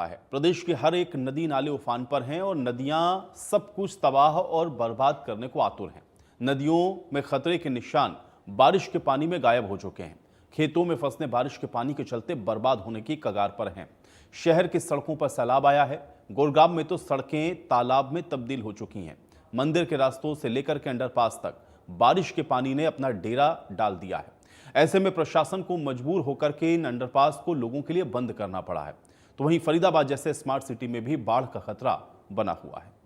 है। प्रदेश की हर एक नदी नाले उफान पर हैं और नदियां सब कुछ तबाह और बर्बाद करने को आतुर हैं। नदियों में खतरे के निशान बारिश के पानी में गायब हो चुके हैं। खेतों में फसलें बारिश के पानी के चलते बर्बाद होने की कगार पर हैं। शहर की सड़कों पर सैलाब आया है। गुरुग्राम में तो सड़कें तालाब में तब्दील हो चुकी हैं। मंदिर के रास्तों से लेकर के अंडरपास तक बारिश के पानी ने अपना डेरा डाल दिया है। ऐसे में प्रशासन को मजबूर होकर के इन अंडरपास को लोगों के लिए बंद करना पड़ा है। तो वहीं फरीदाबाद जैसे स्मार्ट सिटी में भी बाढ़ का खतरा बना हुआ है।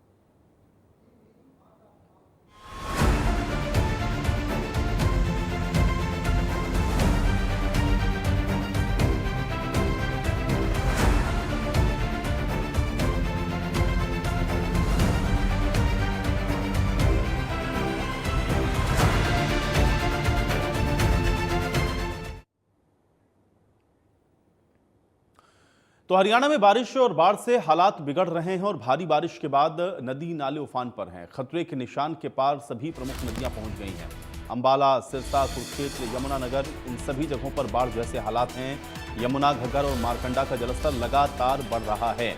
तो हरियाणा में बारिश और बाढ़ से हालात बिगड़ रहे हैं और भारी बारिश के बाद नदी नाले उफान पर हैं। खतरे के निशान के पार सभी प्रमुख नदियां पहुंच गई हैं। अंबाला, सिरसा, कुरुक्षेत्र, यमुनानगर, इन सभी जगहों पर बाढ़ जैसे हालात हैं। यमुना, घग्गर और मारकंडा का जलस्तर लगातार बढ़ रहा है।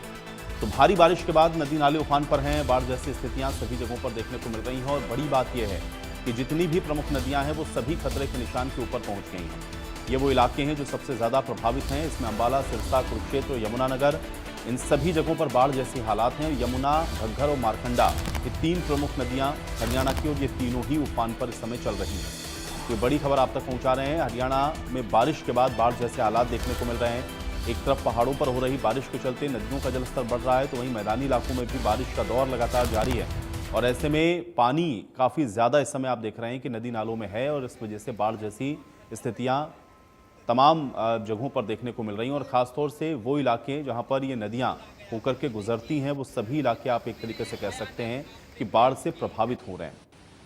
तो भारी बारिश के बाद नदी नाले उफान पर हैं। बाढ़ जैसी स्थितियां सभी जगहों पर देखने को मिल रही हैं और बड़ी बात यह है कि जितनी भी प्रमुख नदियां हैं वो सभी खतरे के निशान के ऊपर पहुंच गई हैं। ये वो इलाके हैं जो सबसे ज़्यादा प्रभावित हैं। इसमें अंबाला, सिरसा, कुरुक्षेत्र और यमुनानगर, इन सभी जगहों पर बाढ़ जैसी हालात हैं। यमुना, घग्गर और मारकंडा, ये तीन प्रमुख नदियां हरियाणा की और ये तीनों ही उफान पर इस समय चल रही हैं। ये बड़ी खबर आप तक पहुंचा रहे हैं। हरियाणा में बारिश के बाद बाढ़ जैसे हालात देखने को मिल रहे हैं। एक तरफ पहाड़ों पर हो रही बारिश के चलते नदियों का जलस्तर बढ़ रहा है, तो वहीं मैदानी इलाकों में भी बारिश का दौर लगातार जारी है और ऐसे में पानी काफ़ी ज़्यादा इस समय आप देख रहे हैं कि नदी नालों में है और इस वजह से बाढ़ जैसी स्थितियाँ तमाम जगहों पर देखने को मिल रही हैं। और ख़ासतौर से वो इलाके जहां पर ये नदियां होकर के गुजरती हैं, वो सभी इलाके आप एक तरीके से कह सकते हैं कि बाढ़ से प्रभावित हो रहे हैं।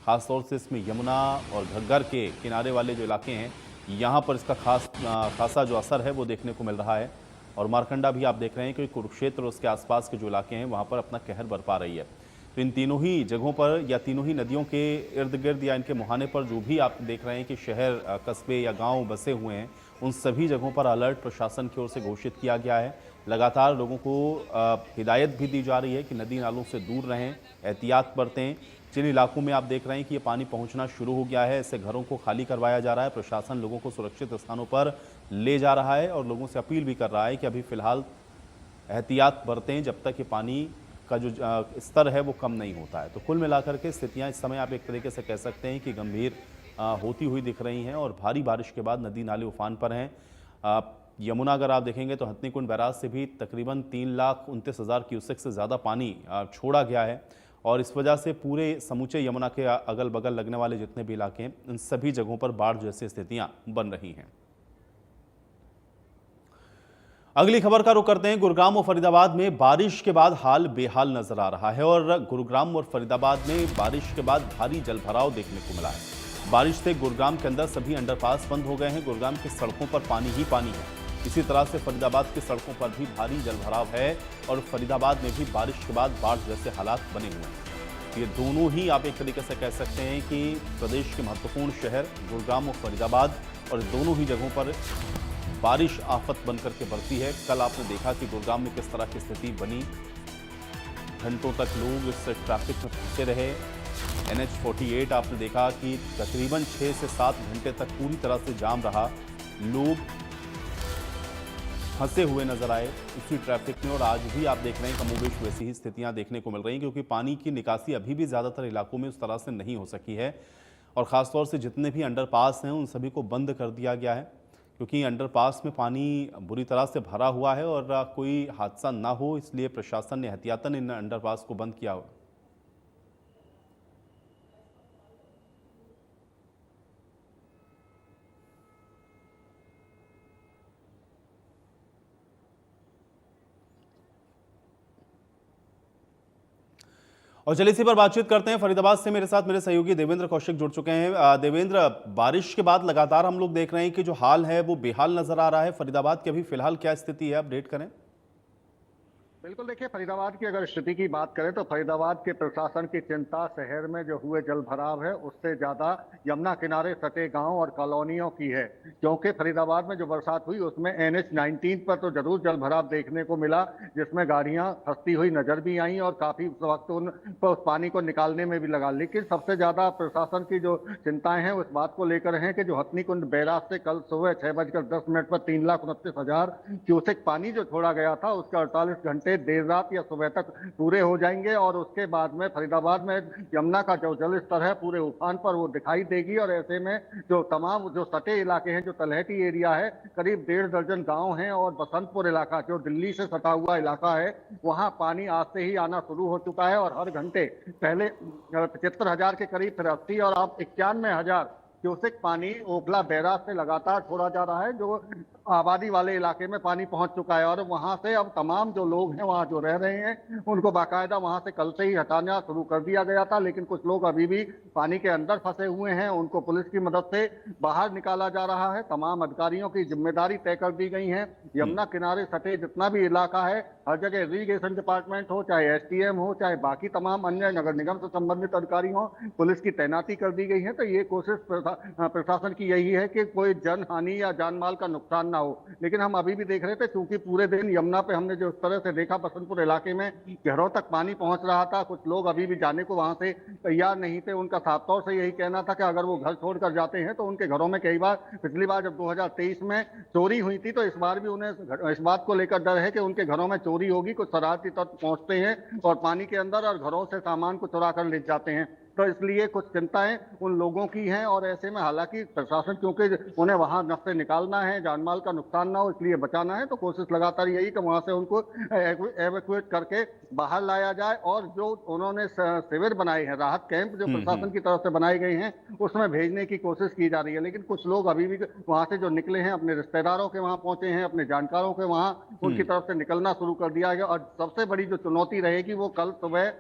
ख़ासतौर से इसमें यमुना और घग्गर के किनारे वाले जो इलाके हैं, यहाँ पर इसका खासा जो असर है वो देखने को मिल रहा है। और मारकंडा भी आप देख रहे हैं कि कुरुक्षेत्र और उसके आसपास के जो इलाके हैं वहाँ पर अपना कहर बरपा रही है। तो इन तीनों ही जगहों पर या तीनों ही नदियों के इर्द गिर्द या इनके मुहाने पर जो भी आप देख रहे हैं कि शहर, कस्बे या गांव बसे हुए हैं, उन सभी जगहों पर अलर्ट प्रशासन की ओर से घोषित किया गया है। लगातार लोगों को हिदायत भी दी जा रही है कि नदी नालों से दूर रहें, एहतियात बरतें। जिन इलाकों में आप देख रहे हैं कि ये पानी पहुंचना शुरू हो गया है, ऐसे घरों को खाली करवाया जा रहा है। प्रशासन लोगों को सुरक्षित स्थानों पर ले जा रहा है और लोगों से अपील भी कर रहा है कि अभी फ़िलहाल एहतियात बरतें जब तक ये पानी का जो स्तर है वो कम नहीं होता है। तो कुल मिलाकर के स्थितियाँ इस समय आप एक तरीके से कह सकते हैं कि गंभीर होती हुई दिख रही हैं और भारी बारिश के बाद नदी नाले उफान पर हैं। यमुना अगर आप देखेंगे तो हथनीकुंड बैराज से भी तकरीबन 3,29,000 क्यूसेक से ज़्यादा पानी छोड़ा गया है और इस वजह से पूरे समूचे यमुना के अगल बगल लगने वाले जितने भी इलाके हैं, इन सभी जगहों पर बाढ़ जैसी स्थितियाँ बन रही हैं। अगली खबर का रुख करते हैं। गुरुग्राम और फरीदाबाद में बारिश के बाद हाल बेहाल नजर आ रहा है और गुरुग्राम और फरीदाबाद में बारिश के बाद भारी जलभराव देखने को मिला है। बारिश से गुरुग्राम के अंदर सभी अंडरपास बंद हो गए हैं। गुरुग्राम की सड़कों पर पानी ही पानी है। इसी तरह से फरीदाबाद की सड़कों पर भी भारी जलभराव है और फरीदाबाद में भी बारिश के बाद बाढ़ जैसे हालात बने हुए हैं। ये दोनों ही आप एक तरीके से कह सकते हैं कि प्रदेश के महत्वपूर्ण शहर गुरुग्राम और फरीदाबाद, और दोनों ही जगहों पर बारिश आफत बनकर के बढ़ती है। कल आपने देखा कि गुरुग्राम में किस तरह की स्थिति बनी। घंटों तक लोग इस ट्रैफिक में फंसे रहे। NH 48 आपने देखा कि तकरीबन 6 से 7 घंटे तक पूरी तरह से जाम रहा। लोग फंसे हुए नजर आए उसी ट्रैफिक में और आज भी आप देख रहे हैं कमोबेश वैसी ही स्थितियां देखने को मिल रही हैं, क्योंकि पानी की निकासी अभी भी ज़्यादातर इलाकों में उस तरह से नहीं हो सकी है और ख़ासतौर से जितने भी अंडरपास हैं उन सभी को बंद कर दिया गया है, क्योंकि अंडरपास में पानी बुरी तरह से भरा हुआ है और कोई हादसा ना हो इसलिए प्रशासन ने एहतियातन इन अंडरपास को बंद किया। और चलिए इसी पर बातचीत करते हैं। फरीदाबाद से मेरे साथ मेरे सहयोगी देवेंद्र कौशिक जुड़ चुके हैं। देवेंद्र, बारिश के बाद लगातार हम लोग देख रहे हैं कि जो हाल है वो बेहाल नजर आ रहा है। फरीदाबाद की अभी फिलहाल क्या स्थिति है, अपडेट करें। बिल्कुल, देखिए फरीदाबाद की अगर स्थिति की बात करें तो फरीदाबाद के प्रशासन की चिंता शहर में जो हुए जल भराव है उससे ज्यादा यमुना किनारे सटे गांव और कॉलोनियों की है। क्योंकि फरीदाबाद में जो बरसात हुई उसमें NH-19 पर तो जरूर जल भराव देखने को मिला, जिसमें गाड़ियां फंसती हुई नजर भी आई और काफी वक्त उस पानी को निकालने में भी लगा। लेकिन सबसे ज्यादा प्रशासन की जो चिंताएं हैं उस बात को लेकर हैं कि जो हथनी कुंड बैराज से कल सुबह 6:10 पर 3,29,000 क्यूसेक पानी जो छोड़ा गया था उसके 48 घंटे देर रात या सुबह तक पूरे हो जाएंगे और उसके बाद में फरीदाबाद में यमुना का जो जल स्तर है पूरे उफान पर वो दिखाई देगी। और ऐसे में जो तमाम जो सटे इलाके हैं, जो तलहटी एरिया है, करीब 1.5 दर्जन गांव हैं और बसंतपुर इलाका जो दिल्ली से सटा हुआ इलाका है, वहां पानी आज से ही आना शुरू हो चुका है। और हर घंटे पहले 75,000 के करीब, फिर 80 और अब 91,000 क्यूसेक पानी ओखला बैराज से लगातार छोड़ा जा रहा है, जो आबादी वाले इलाके में पानी पहुंच चुका है। और वहां से अब तमाम जो लोग हैं वहां जो रह रहे हैं उनको बाकायदा वहां से कल से ही हटाना शुरू कर दिया गया था। लेकिन कुछ लोग अभी भी पानी के अंदर फंसे हुए हैं, उनको पुलिस की मदद से बाहर निकाला जा रहा है। तमाम अधिकारियों की जिम्मेदारी तय कर दी गई है। यमुना किनारे सटे जितना भी इलाका है, हर जगह इरीगेशन डिपार्टमेंट हो, चाहे STM हो, चाहे बाकी तमाम अन्य नगर निगम से संबंधित अधिकारी हो, पुलिस की तैनाती कर दी गई है। तो ये कोशिश प्रशासन की यही है कि कोई जन हानि या जान माल का नुकसान ना हो। लेकिन हम अभी भी देख रहे थे, क्योंकि पूरे दिन यमुना पे हमने जो इस तरह से देखा, बसंतपुर इलाके में घरों तक पानी पहुंच रहा था, कुछ लोग अभी भी जाने को वहां से तैयार नहीं थे। उनका साफ तौर से यही कहना था कि अगर वो घर छोड़कर जाते हैं तो उनके घरों में कई बार, पिछली बार जब 2023 में चोरी हुई थी तो इस बार भी उन्हें इस बात को लेकर डर है कि उनके घरों में चोरी होगी। कुछ शरारती तत्व पहुंचते हैं और पानी के अंदर और घरों से सामान को चुरा कर ले जाते हैं। तो इसलिए कुछ चिंताएं उन लोगों की हैं। और ऐसे में हालांकि प्रशासन, क्योंकि उन्हें वहां न से निकालना है, जानमाल का नुकसान ना हो इसलिए बचाना है, तो कोशिश लगातार यही कि वहां से उनको एवैक्यूएट करके बाहर लाया जाए। और जो उन्होंने शिविर बनाए हैं, राहत कैंप जो प्रशासन की तरफ से बनाए गए हैं, उसमें भेजने की कोशिश की जा रही है। लेकिन कुछ लोग अभी भी वहां से जो निकले हैं, अपने रिश्तेदारों के वहां पहुंचे हैं, अपने जानकारों के वहां उनकी तरफ से निकलना शुरू कर दिया गया। और सबसे बड़ी जो चुनौती रहेगी वो कल सुबह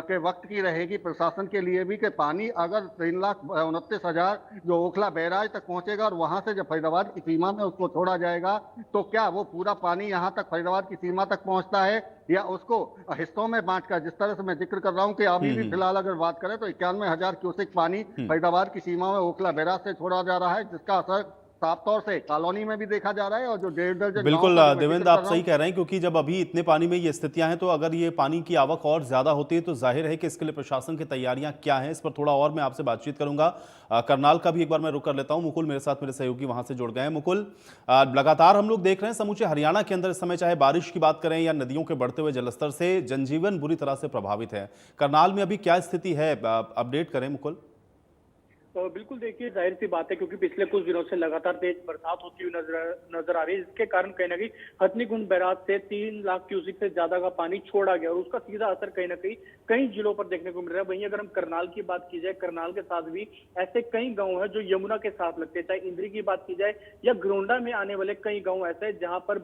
के वक्त की रहेगी प्रशासन के लिए भी, कि पानी अगर 3,29,000 जो ओखला बैराज तक पहुंचेगा और वहां से जब फरीदाबाद की सीमा में उसको छोड़ा जाएगा, तो क्या वो पूरा पानी यहां तक फरीदाबाद की सीमा तक पहुंचता है या उसको हिस्सों में बांटकर, जिस तरह से मैं जिक्र कर रहा हूं कि अभी भी फिलहाल अगर बात करें तो 91,000 क्यूसेक पानी फरीदाबाद की सीमा में ओखला बैराज से छोड़ा जा रहा है, जिसका असर साफ तौर से कॉलोनी में भी देखा जा रहा है। और जो 1.5 दर्जन बिल्कुल देवेंद्र, आप सही कह रहे हैं, क्योंकि जब अभी इतने पानी में ये स्थितियां हैं तो अगर ये पानी की आवक और ज्यादा होती है तो जाहिर है कि इसके लिए प्रशासन की तैयारियां क्या हैं, इस पर थोड़ा और मैं आपसे बातचीत करूंगा। करनाल का भी एक बार मैं रुक कर लेता हूं। मुकुल मेरे साथ, मेरे सहयोगी वहां से जुड़ गए हैं। मुकुल, लगातार हम लोग देख रहे हैं समूचे हरियाणा के अंदर इस समय, चाहे बारिश की बात करें या नदियों के बढ़ते हुए जलस्तर से, जनजीवन बुरी तरह से प्रभावित है। करनाल में अभी क्या स्थिति है, अपडेट करें मुकुल। तो बिल्कुल देखिए, जाहिर सी बात है क्योंकि पिछले कुछ दिनों से लगातार तेज बरसात होती हुई नजर आ रही है, जिसके कारण कहीं ना कहीं हथनी कुंड बैराज से 3 लाख क्यूसेक से ज्यादा का पानी छोड़ा गया और उसका सीधा असर कहीं ना कहीं कई जिलों पर देखने को मिल रहा है। वहीं अगर हम करनाल की बात की जाए, करनाल के साथ भी ऐसे कई गांव हैं जो यमुना के साथ लगते हैं। चाहे इंद्री की बात की जाए या घरोंडा में आने वाले कई गाँव ऐसे हैं जहां पर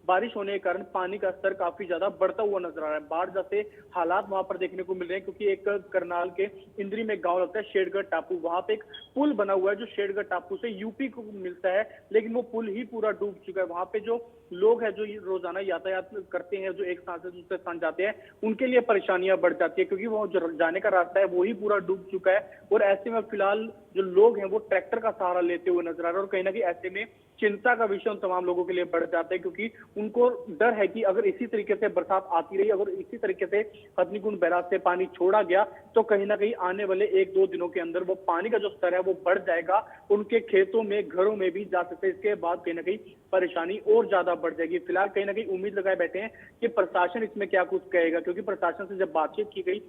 बारिश होने के कारण पानी का स्तर काफी ज्यादा बढ़ता हुआ नजर आ रहा है। बाढ़ जैसे हालात वहां पर देखने को मिल रहे हैं, क्योंकि एक करनाल के इंद्री में गांव लगता है शेरगढ़ टापू, वहां पे एक पुल बना हुआ है जो शेरगढ़ टापू से यूपी को मिलता है, लेकिन वो पुल ही पूरा डूब चुका है। वहां पे जो लोग हैं जो रोजाना यातायात करते हैं, जो एक स्थान से दूसरे स्थान जाते हैं, उनके लिए परेशानियां बढ़ जाती है, क्योंकि वो जो जाने का रास्ता है वो ही पूरा डूब चुका है। और ऐसे में फिलहाल जो लोग हैं वो ट्रैक्टर का सहारा लेते हुए नजर आ रहे हैं और कहीं ना कहीं ऐसे में चिंता का विषय उन तमाम लोगों के लिए बढ़ जाता है, क्योंकि उनको डर है कि अगर इसी तरीके से बरसात आती रही, अगर इसी तरीके से हथनी कुंड बैराज से पानी छोड़ा गया तो कहीं ना कहीं आने वाले 1-2 दिनों के अंदर वो पानी का जो स्तर है वो बढ़ जाएगा, उनके खेतों में, घरों में भी जा सकते हैं। इसके बाद कहीं ना कहीं परेशानी और ज्यादा बढ़ जाएगी। फिलहाल कहीं ना कहीं उम्मीद लगाए बैठे हैं कि प्रशासन इसमें क्या कुछ कहेगा, क्योंकि प्रशासन से जब बातचीत की गई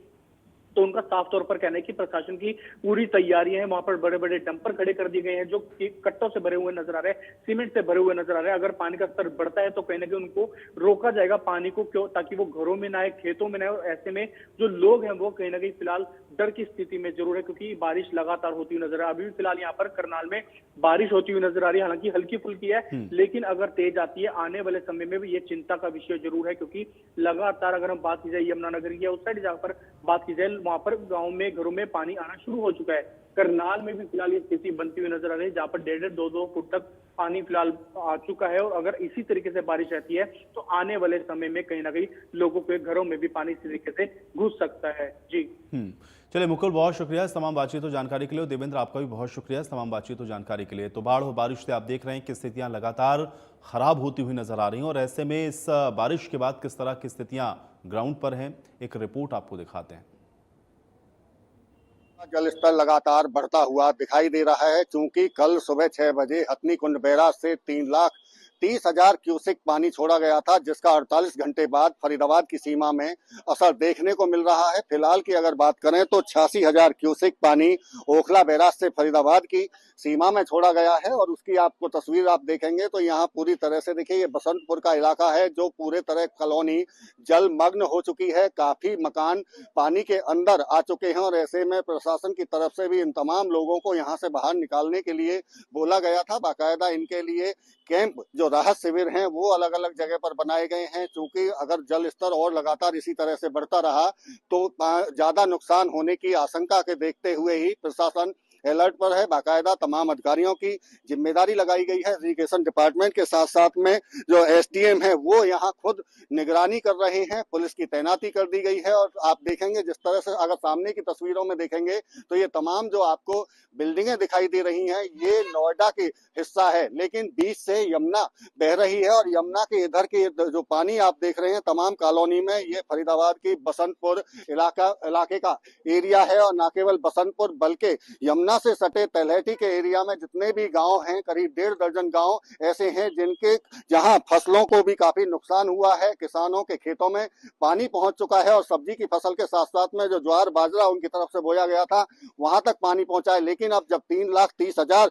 तो उनका साफ तौर पर कहना है कि प्रशासन की पूरी तैयारियां हैं। वहां पर बड़े बड़े डंपर खड़े कर दिए गए हैं जो कट्टों से भरे हुए नजर आ रहे हैं, सीमेंट से भरे हुए नजर आ रहे हैं। अगर पानी का स्तर बढ़ता है तो कहीं ना कहीं उनको रोका जाएगा पानी को, क्यों, ताकि वो घरों में ना आए, खेतों में ना आए। और ऐसे में जो लोग हैं वो कहीं ना कहीं फिलहाल डर की स्थिति में जरूर है, क्योंकि बारिश लगातार होती हुई नजर आ रही है। अभी भी फिलहाल यहाँ पर करनाल में बारिश होती हुई नजर आ रही है, हालांकि हल्की फुल्की है, लेकिन अगर तेज आती है आने वाले समय में भी ये चिंता का विषय जरूर है, क्योंकि लगातार अगर हम बात की जाए यमुनानगर की या उस साइड जहां पर बात की जाए, वहां पर गाँव में, घरों में पानी आना शुरू हो चुका है। करनाल में भी फिलहाल ये स्थिति बनती हुई नजर आ रही है, जहां पर 1.5-2 फुट तक पानी फिलहाल आ चुका है और अगर इसी तरीके से बारिश रहती है तो आने वाले समय में कहीं ना कहीं लोगों के घरों में भी पानी इसी तरीके से घुस सकता है। जी चलिए मुकुल, बहुत शुक्रिया इस तमाम बातचीत और जानकारी के लिए। देवेंद्र, आपका भी बहुत शुक्रिया इस तमाम बातचीत और जानकारी के लिए। तो बाढ़ और बारिश से आप देख रहे हैं कि स्थितियां लगातार खराब होती हुई नजर आ रही हैं और ऐसे में इस बारिश के बाद किस तरह की स्थितियां ग्राउंड पर हैं, एक रिपोर्ट आपको दिखाते हैं। जल स्तर लगातार बढ़ता हुआ दिखाई दे रहा है, क्योंकि कल सुबह 6 बजे हथनीकुंड बैराज से 3,30,000 क्यूसेक पानी छोड़ा गया था, जिसका 48 घंटे बाद फरीदाबाद की सीमा में असर देखने को मिल रहा है। फिलहाल की अगर बात करें तो 86,000 क्यूसेक पानी ओखला बैराज से फरीदाबाद की सीमा में छोड़ा गया है और उसकी आपको तस्वीर आप देखेंगे तो यहाँ पूरी तरह से देखिए, ये बसंतपुर का इलाका है जो पूरे तरह कॉलोनी जलमग्न हो चुकी है। काफी मकान पानी के अंदर आ चुके हैं और ऐसे में प्रशासन की तरफ से भी इन तमाम लोगों को यहाँ से बाहर निकालने के लिए बोला गया था। बाकायदा इनके लिए कैंप, जो राहत शिविर हैं, वो अलग अलग जगह पर बनाए गए हैं, क्योंकि अगर जल स्तर और लगातार इसी तरह से बढ़ता रहा तो ज्यादा नुकसान होने की आशंका के देखते हुए ही प्रशासन अलर्ट पर है। बाकायदा तमाम अधिकारियों की जिम्मेदारी लगाई गई है। इरिगेशन डिपार्टमेंट के साथ साथ में जो एसडीएम है वो यहाँ खुद निगरानी कर रहे हैं, पुलिस की तैनाती कर दी गई है। और आप देखेंगे जिस तरह से अगर सामने की तस्वीरों में देखेंगे तो ये तमाम जो आपको बिल्डिंगें दिखाई दे रही हैं ये नोएडा के हिस्सा है, लेकिन बीच से यमुना बह रही है और यमुना के इधर के जो पानी आप देख रहे हैं तमाम कॉलोनी में, ये फरीदाबाद की बसंतपुर इलाके का एरिया है। और न केवल बसंतपुर बल्कि यमुना से सटे तलहटी के एरिया में जितने भी गांव हैं, करीब 1.5 दर्जन गांव ऐसे हैं जिनके जहां फसलों को भी काफी नुकसान हुआ है। किसानों के खेतों में पानी पहुंच चुका है और सब्जी की फसल के साथ साथ में जो ज्वार बाजरा उनकी तरफ से बोया गया था वहां तक पानी पहुंचा है। लेकिन अब जब 3,30,000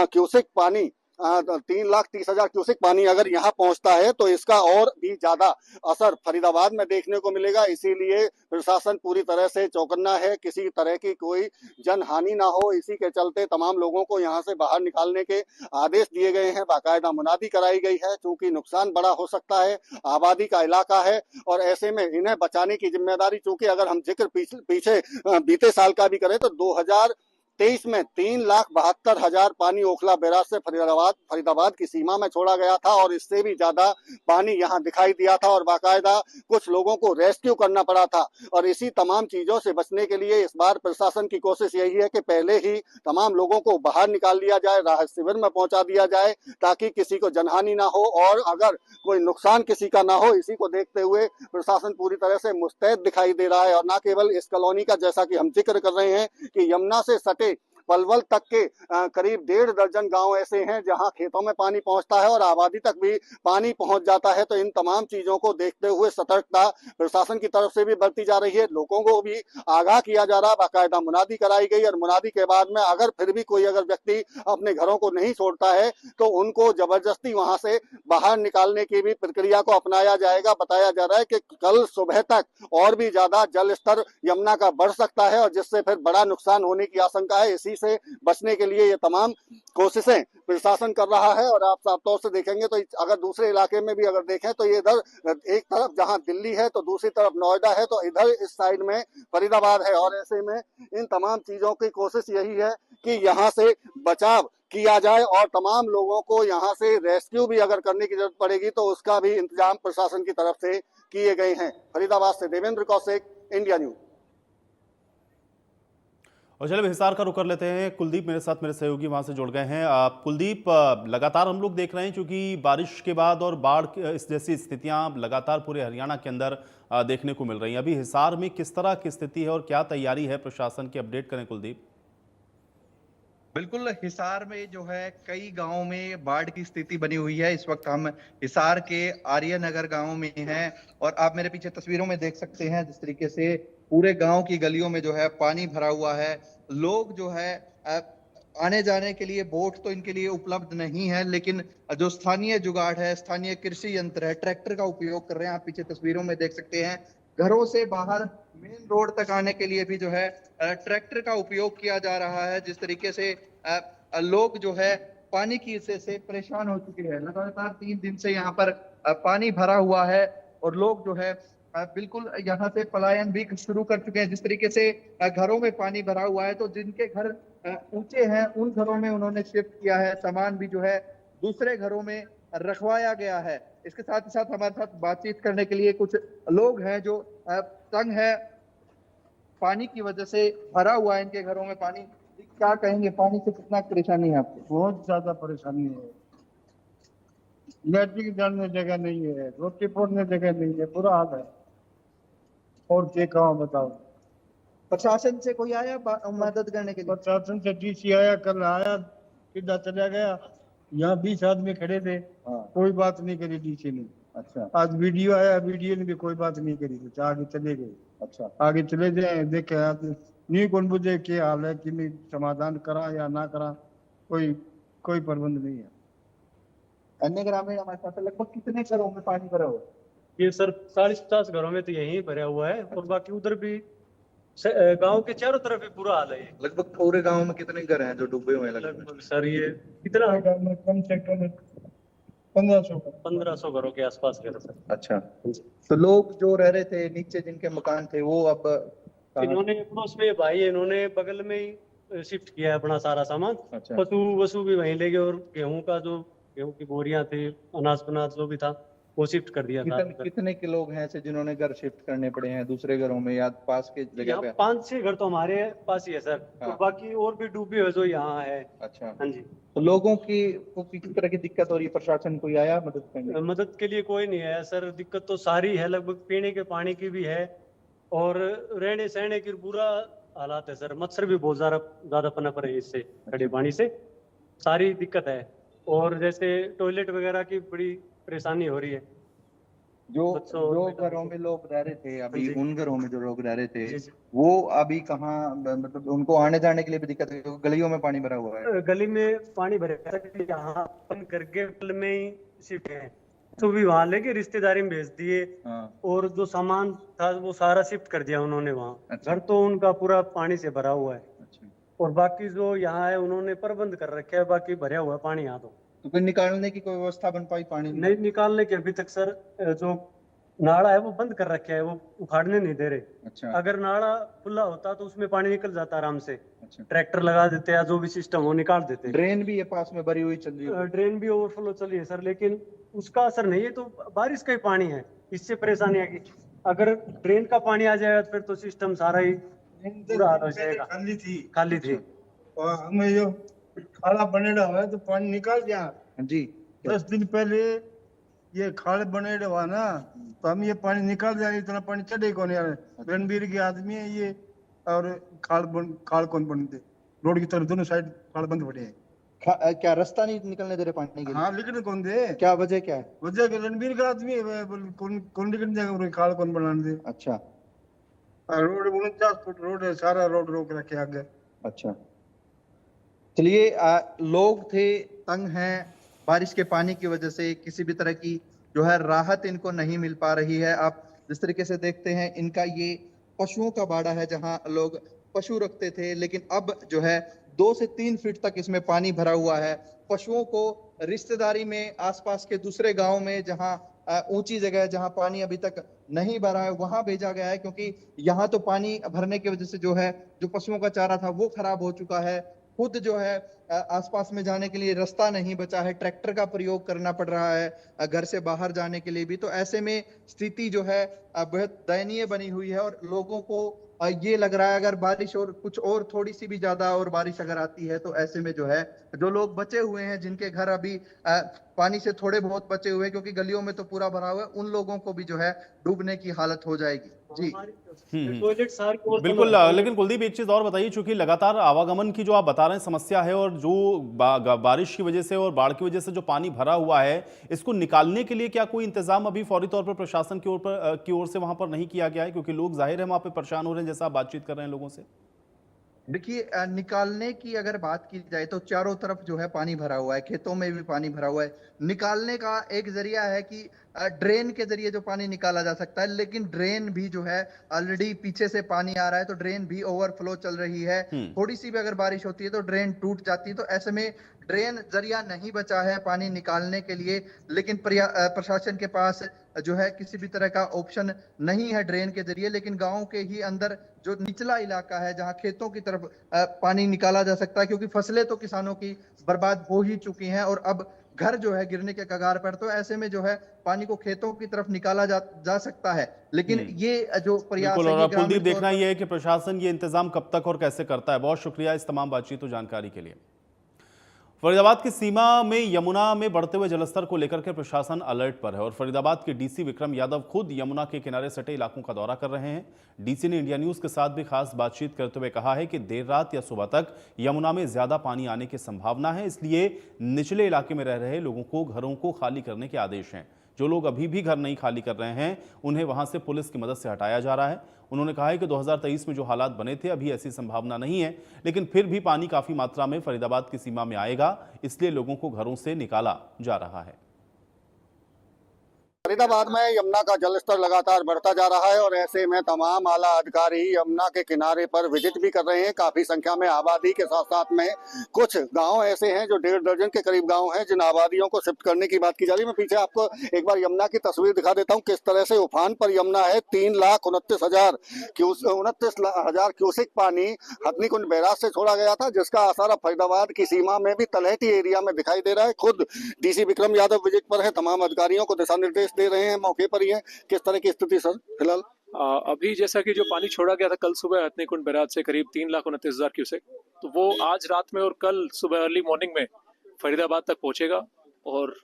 क्यूसेक पानी 3,30,000 क्यूसेक पानी अगर यहाँ पहुंचता है तो इसका और भी ज्यादा असर फरीदाबाद में देखने को मिलेगा। इसीलिए प्रशासन पूरी तरह से चौकन्ना है, किसी तरह की कोई जनहानि ना हो। इसी के चलते तमाम लोगों को यहाँ से बाहर निकालने के आदेश दिए गए हैं। बाकायदा मुनादी कराई गई है, क्योंकि नुकसान बड़ा हो सकता है, आबादी का इलाका है और ऐसे में इन्हें बचाने की जिम्मेदारी, चूंकि अगर हम जिक्र पीछे बीते साल का भी करें तो 2023 में 3,72,000 पानी ओखला बैराज से फरीदाबाद की सीमा में छोड़ा गया था और इससे भी ज्यादा पानी यहाँ दिखाई दिया था और बाकायदा कुछ लोगों को रेस्क्यू करना पड़ा था। और इसी तमाम चीजों से बचने के लिए इस बार प्रशासन की कोशिश यही है कि पहले ही तमाम लोगों को बाहर निकाल लिया जाए, राहत शिविर में पहुंचा दिया जाए, ताकि किसी को जनहानि ना हो और अगर कोई नुकसान किसी का ना हो। इसी को देखते हुए प्रशासन पूरी तरह से मुस्तैद दिखाई दे रहा है। और न केवल इस कॉलोनी का, जैसा कि हम जिक्र कर रहे हैं कि यमुना से सटे पलवल तक के करीब 1.5 दर्जन गांव ऐसे हैं जहां खेतों में पानी पहुंचता है और आबादी तक भी पानी पहुंच जाता है। तो इन तमाम चीजों को देखते हुए सतर्कता प्रशासन की तरफ से भी बरती जा रही है, लोगों को भी आगाह किया जा रहा है। बाकायदा मुनादी कराई गई और मुनादी के बाद में अगर फिर भी कोई अगर व्यक्ति अपने घरों को नहीं छोड़ता है तो उनको जबरदस्ती वहां से बाहर निकालने की भी प्रक्रिया को अपनाया जाएगा। बताया जा रहा है कि कल सुबह तक और भी ज्यादा जल स्तर यमुना का बढ़ सकता है और जिससे फिर बड़ा नुकसान होने की आशंका है। इसी से बचने के लिए ये तमाम कोशिशें प्रशासन कर रहा है। और आप साफ तौर से देखेंगे तो अगर दूसरे इलाके में भी अगर देखें तो ये इधर एक तरफ जहां दिल्ली है तो दूसरी तरफ नोएडा है, तो इधर इस साइड में फरीदाबाद है। और ऐसे में इन तमाम चीजों की कोशिश यही है कि यहाँ से बचाव किया जाए और तमाम लोगों को यहाँ से रेस्क्यू भी अगर करने की जरूरत पड़ेगी तो उसका भी इंतजाम प्रशासन की तरफ से किए गए हैं। फरीदाबाद से देवेंद्र कौशिक, इंडिया न्यूज। और चलिए हिसार का रुख कर लेते हैं। कुलदीप मेरे साथ, मेरे सहयोगी वहां से जुड़ गए हैं। कुलदीप, लगातार हम लोग देख रहे हैं क्योंकि बारिश के बाद और बाढ़ इस जैसी स्थितियां लगातार पूरे हरियाणा के अंदर देखने को मिल रही हैं। अभी हिसार में किस तरह की स्थिति है और क्या तैयारी है प्रशासन की, अपडेट करें कुलदीप। बिल्कुल, हिसार में जो है कई गांवों में बाढ़ की स्थिति बनी हुई है। इस वक्त हम हिसार के आर्यनगर गांव में हैं और आप मेरे पीछे तस्वीरों में देख सकते हैं जिस तरीके से पूरे गांव की गलियों में जो है पानी भरा हुआ है। लोग जो है आने जाने के लिए बोट तो इनके लिए उपलब्ध नहीं है, लेकिन जो स्थानीय जुगाड़ है, स्थानीय कृषि यंत्र है, ट्रैक्टर का उपयोग कर रहे हैं। आप पीछे तस्वीरों में देख सकते हैं घरों से बाहर मेन रोड तक आने के लिए भी जो है ट्रैक्टर का उपयोग किया जा रहा है। जिस तरीके से लोग जो है पानी की से परेशान हो चुके हैं। लगातार 3 दिन से यहाँ पर पानी भरा हुआ है और लोग जो है बिल्कुल यहाँ से पलायन भी शुरू कर चुके हैं। जिस तरीके से घरों में पानी भरा हुआ है तो जिनके घर ऊंचे हैं उन घरों में उन्होंने शिफ्ट किया है। सामान भी जो है दूसरे घरों में रखवाया गया है। इसके साथ ही साथ हमारे साथ बातचीत करने के लिए कुछ लोग हैं जो तंग है, पानी की वजह से भरा हुआ है इनके घरों में पानी। क्या कहेंगे, पानी से कितना परेशानी है आपको? बहुत ज्यादा परेशानी है। लैट्रिन जाने जगह नहीं है, रोटी पोड़ने जगह नहीं है, बुरा हाल है। और क्या कहाँ बताओ। प्रशासन से कोई आया मदद करने के लिए? प्रशासन से डीसी आया, कल आया, सीधा चला गया। यहाँ 20 आदमी खड़े थे, कोई बात नहीं करी डीसी ने। अच्छा आज वीडियो आया, वीडियो ने भी कोई बात नहीं करी, तो आगे चले गए। अच्छा, आगे चले जाए, देखे आप नहीं कौन बुझे क्या हाल है, कि नहीं समाधान करा या ना करा, कोई प्रबंध नहीं है। अन्य ग्रामीण हमारे साथ लगभग कितने घरों में पानी भरा हुआ है? ये सर 40-50 घरों में तो यहीं भरा हुआ है, और बाकी उधर भी गांव के चारों तरफ भी बुरा हाल है। ये लगभग पूरे गांव में कितने घर हैं जो डूबे हुए हैं? लगभग सर ये कितना कम से कम 1500 1500 घरों के आसपास घर है सर। अच्छा, तो लोग जो रह रहे थे नीचे, जिनके मकान थे, वो अब इन्होंने पड़ोस में भाई है, इन्होंने बगल में ही शिफ्ट किया है अपना सारा सामान। अच्छा। पशु वसु भी वहीं ले गए, और गेहूं की बोरियां थी, अनाज पनाज जो भी था वो शिफ्ट कर दिया था। कितने के लोग हैं ऐसे जिन्होंने घर शिफ्ट करने पड़े हैं दूसरे घरों में या पास के जगह यहाँ पे? 5-6 घर तो हमारे पास ही है सर, हाँ। और बाकी और भी डूबे हुए जो यहाँ है। अच्छा, हाँ जी। तो लोगों की को किस तरह की दिक्कत हो रही है? प्रशासन कोई आया मदद करने? मदद के लिए कोई नहीं है सर। दिक्कत तो सारी है, लगभग पीने के पानी की भी है, और रहने सहने की बुरा हालात है सर। मच्छर भी बहुत ज्यादा पनप रहे इससे, खड़े पानी से सारी दिक्कत है। और जैसे टॉयलेट वगैरह की बड़ी परेशानी हो रही है। जो घरों में लोग रह रहे थे अभी, जी। उन घरों में जो लोग रह रहे थे जी, जी। वो अभी कहाँ, मतलब उनको आने जाने के लिए भी दिक्कत है क्योंकि गलियों में पानी भरा हुआ है? गली में पानी भरे यहाँ अपन करके पल में ही शिफ्ट है, तो भी वहां लेके रिश्तेदारी में भेज दिए। हाँ। और जो सामान था वो सारा शिफ्ट कर दिया उन्होंने वहाँ। अच्छा। घर तो उनका पूरा पानी से भरा हुआ है। अच्छा, और बाकी जो यहाँ है उन्होंने प्रबंध कर रखे है, बाकी भरा हुआ है पानी यहाँ तो फिर निकालने की कोई व्यवस्था बन पाई पानी में? नहीं निकालने के अभी तक सर जो नाला है वो बंद कर रखे है, वो उखाड़ने नहीं दे रहे। अच्छा। अगर नाला खुला होता तो उसमें पानी निकल जाता आराम से। अच्छा, ट्रैक्टर लगा देते या जो भी सिस्टम हो निकाल देते। ड्रेन भी ये पास में भरी हुई चल रही है? ड्रेन भी ओवरफ्लो चली है सर, लेकिन उसका असर नहीं है। तो बारिश का ही पानी है, इससे परेशानी है कि अगर ड्रेन का पानी आ जाएगा तो फिर तो सिस्टम सारा ही बुरा हाल हो जाएगा। खाली थी और हमें जो खाला बनेड़ा हुआ है तो पानी निकाल दिया। जी। 10 दिन पहले ये खाल बनेड़ा हुआ ना, तो हम ये पानी निकाल दिया, इतना पानी चढ़े कौन यार। रणबीर के आदमी है ये, और खाल कौन बनते, रोड की तरफ दोनों साइड खाल बंद पड़े हैं। क्या रास्ता नहीं निकलने दे रहे पानी के लिए? हाँ, लिखने कौन दे? क्या वजह क्या है? वजह के रणबीर का आदमी है, कौन लिखने देगा, खाल कौन बनाने दे। अच्छा। रोड 49 फुट रोड है, सारा रोड रोक रखे आगे। अच्छा, चलिए, लोग थे, तंग हैं बारिश के पानी की वजह से, किसी भी तरह की जो है राहत इनको नहीं मिल पा रही है। आप जिस तरीके से देखते हैं, इनका ये पशुओं का बाड़ा है जहां लोग पशु रखते थे, लेकिन अब जो है 2 से 3 फीट तक इसमें पानी भरा हुआ है। पशुओं को रिश्तेदारी में आसपास के दूसरे गांव में, जहां ऊंची जगह है, जहां पानी अभी तक नहीं भरा है, वहां भेजा गया है, क्योंकि यहाँ तो पानी भरने की वजह से जो है जो पशुओं का चारा था वो खराब हो चुका है। खुद जो है आसपास में जाने के लिए रास्ता नहीं बचा है, ट्रैक्टर का प्रयोग करना पड़ रहा है घर से बाहर जाने के लिए भी। तो ऐसे में स्थिति जो है बहुत दयनीय बनी हुई है, और लोगों को ये लग रहा है अगर बारिश और कुछ और थोड़ी सी भी ज्यादा और बारिश अगर आती है तो ऐसे में जो है जो लोग बचे हुए हैं, जिनके घर अभी पानी से थोड़े बहुत बचे हुए हैं, क्योंकि गलियों में तो पूरा भरा हुआ है, उन लोगों को भी जो है डूबने की हालत हो जाएगी। जी। टॉयलेट सारी बिल्कुल। लेकिन कुलदीप, एक चीज और बताइए, चूंकि लगातार आवागमन की जो आप बता रहे हैं समस्या है, और जो बारिश की वजह से और बाढ़ की वजह से जो पानी भरा हुआ है, इसको निकालने के लिए क्या कोई इंतजाम अभी फौरी तौर पर प्रशासन की ओर से वहां पर नहीं किया गया है? क्योंकि लोग जाहिर है वहां पर परेशान हो रहे हैं, जैसा आप बातचीत कर रहे हैं लोगों से। देखिए, निकालने की अगर बात की जाए तो चारों तरफ जो है पानी भरा हुआ है, खेतों में भी पानी भरा हुआ है। निकालने का एक जरिया है कि ड्रेन के जरिए जो पानी निकाला जा सकता है, लेकिन ड्रेन भी जो है ऑलरेडी पीछे से पानी आ रहा है, तो ड्रेन भी ओवरफ्लो चल रही है। थोड़ी सी भी अगर बारिश होती है तो ड्रेन टूट जाती है। तो ऐसे में ड्रेन जरिया नहीं बचा है पानी निकालने के लिए, लेकिन प्रशासन के पास जो है किसी भी तरह का ऑप्शन नहीं है ड्रेन के जरिए। लेकिन गांव के ही अंदर जो निचला इलाका है, जहां खेतों की तरफ पानी निकाला जा सकता है, क्योंकि फसलें तो किसानों की बर्बाद हो ही चुकी हैं, और अब घर जो है गिरने के कगार पर, तो ऐसे में जो है पानी को खेतों की तरफ निकाला जा सकता है। लेकिन ये जो प्रयास बिल्कुल। है और ये अब कुलदीप, ग्रामीण देखना यह है कि प्रशासन ये इंतजाम कब तक और कैसे करता है। बहुत शुक्रिया इस तमाम बातचीत और जानकारी के लिए। फरीदाबाद की सीमा में यमुना में बढ़ते हुए जलस्तर को लेकर के प्रशासन अलर्ट पर है और फरीदाबाद के डीसी विक्रम यादव खुद यमुना के किनारे सटे इलाकों का दौरा कर रहे हैं। डीसी ने इंडिया न्यूज के साथ भी खास बातचीत करते हुए कहा है कि देर रात या सुबह तक यमुना में ज्यादा पानी आने की संभावना है, इसलिए निचले इलाके में रह रहे लोगों को घरों को खाली करने के आदेश हैं। जो लोग अभी भी घर नहीं खाली कर रहे हैं उन्हें वहां से पुलिस की मदद से हटाया जा रहा है। उन्होंने कहा है कि 2023 में जो हालात बने थे अभी ऐसी संभावना नहीं है, लेकिन फिर भी पानी काफी मात्रा में फरीदाबाद की सीमा में आएगा, इसलिए लोगों को घरों से निकाला जा रहा है। फरीदाबाद में यमुना का जलस्तर लगातार बढ़ता जा रहा है और ऐसे में तमाम आला अधिकारी यमुना के किनारे पर विजिट भी कर रहे हैं। काफी संख्या में आबादी के साथ साथ में कुछ गांव ऐसे हैं जो 1.5 दर्जन के करीब गांव हैं जिन आबादियों को शिफ्ट करने की बात की जा रही है। मैं पीछे आपको एक बार यमुना की तस्वीर दिखा देता हूँ किस तरह से उफान पर यमुना है। 3,29,000 क्यूसेक पानी हथनीकुंड बैराज से छोड़ा गया था, जिसका असर अब फरीदाबाद की सीमा में भी तलहटी एरिया में दिखाई दे रहा है। खुद डीसी विक्रम यादव विजिट पर है, तमाम अधिकारियों को दिशा निर्देश दे रहे हैं, मौके पर ही है। किस तरह की स्थिति सर फिलहाल? अभी जैसा कि जो पानी छोड़ा गया था कल सुबह हथनीकुंड बैराज से करीब 3,29,000 क्यूसेक, तो वो आज रात में और कल सुबह अर्ली मॉर्निंग में फरीदाबाद तक पहुंचेगा। और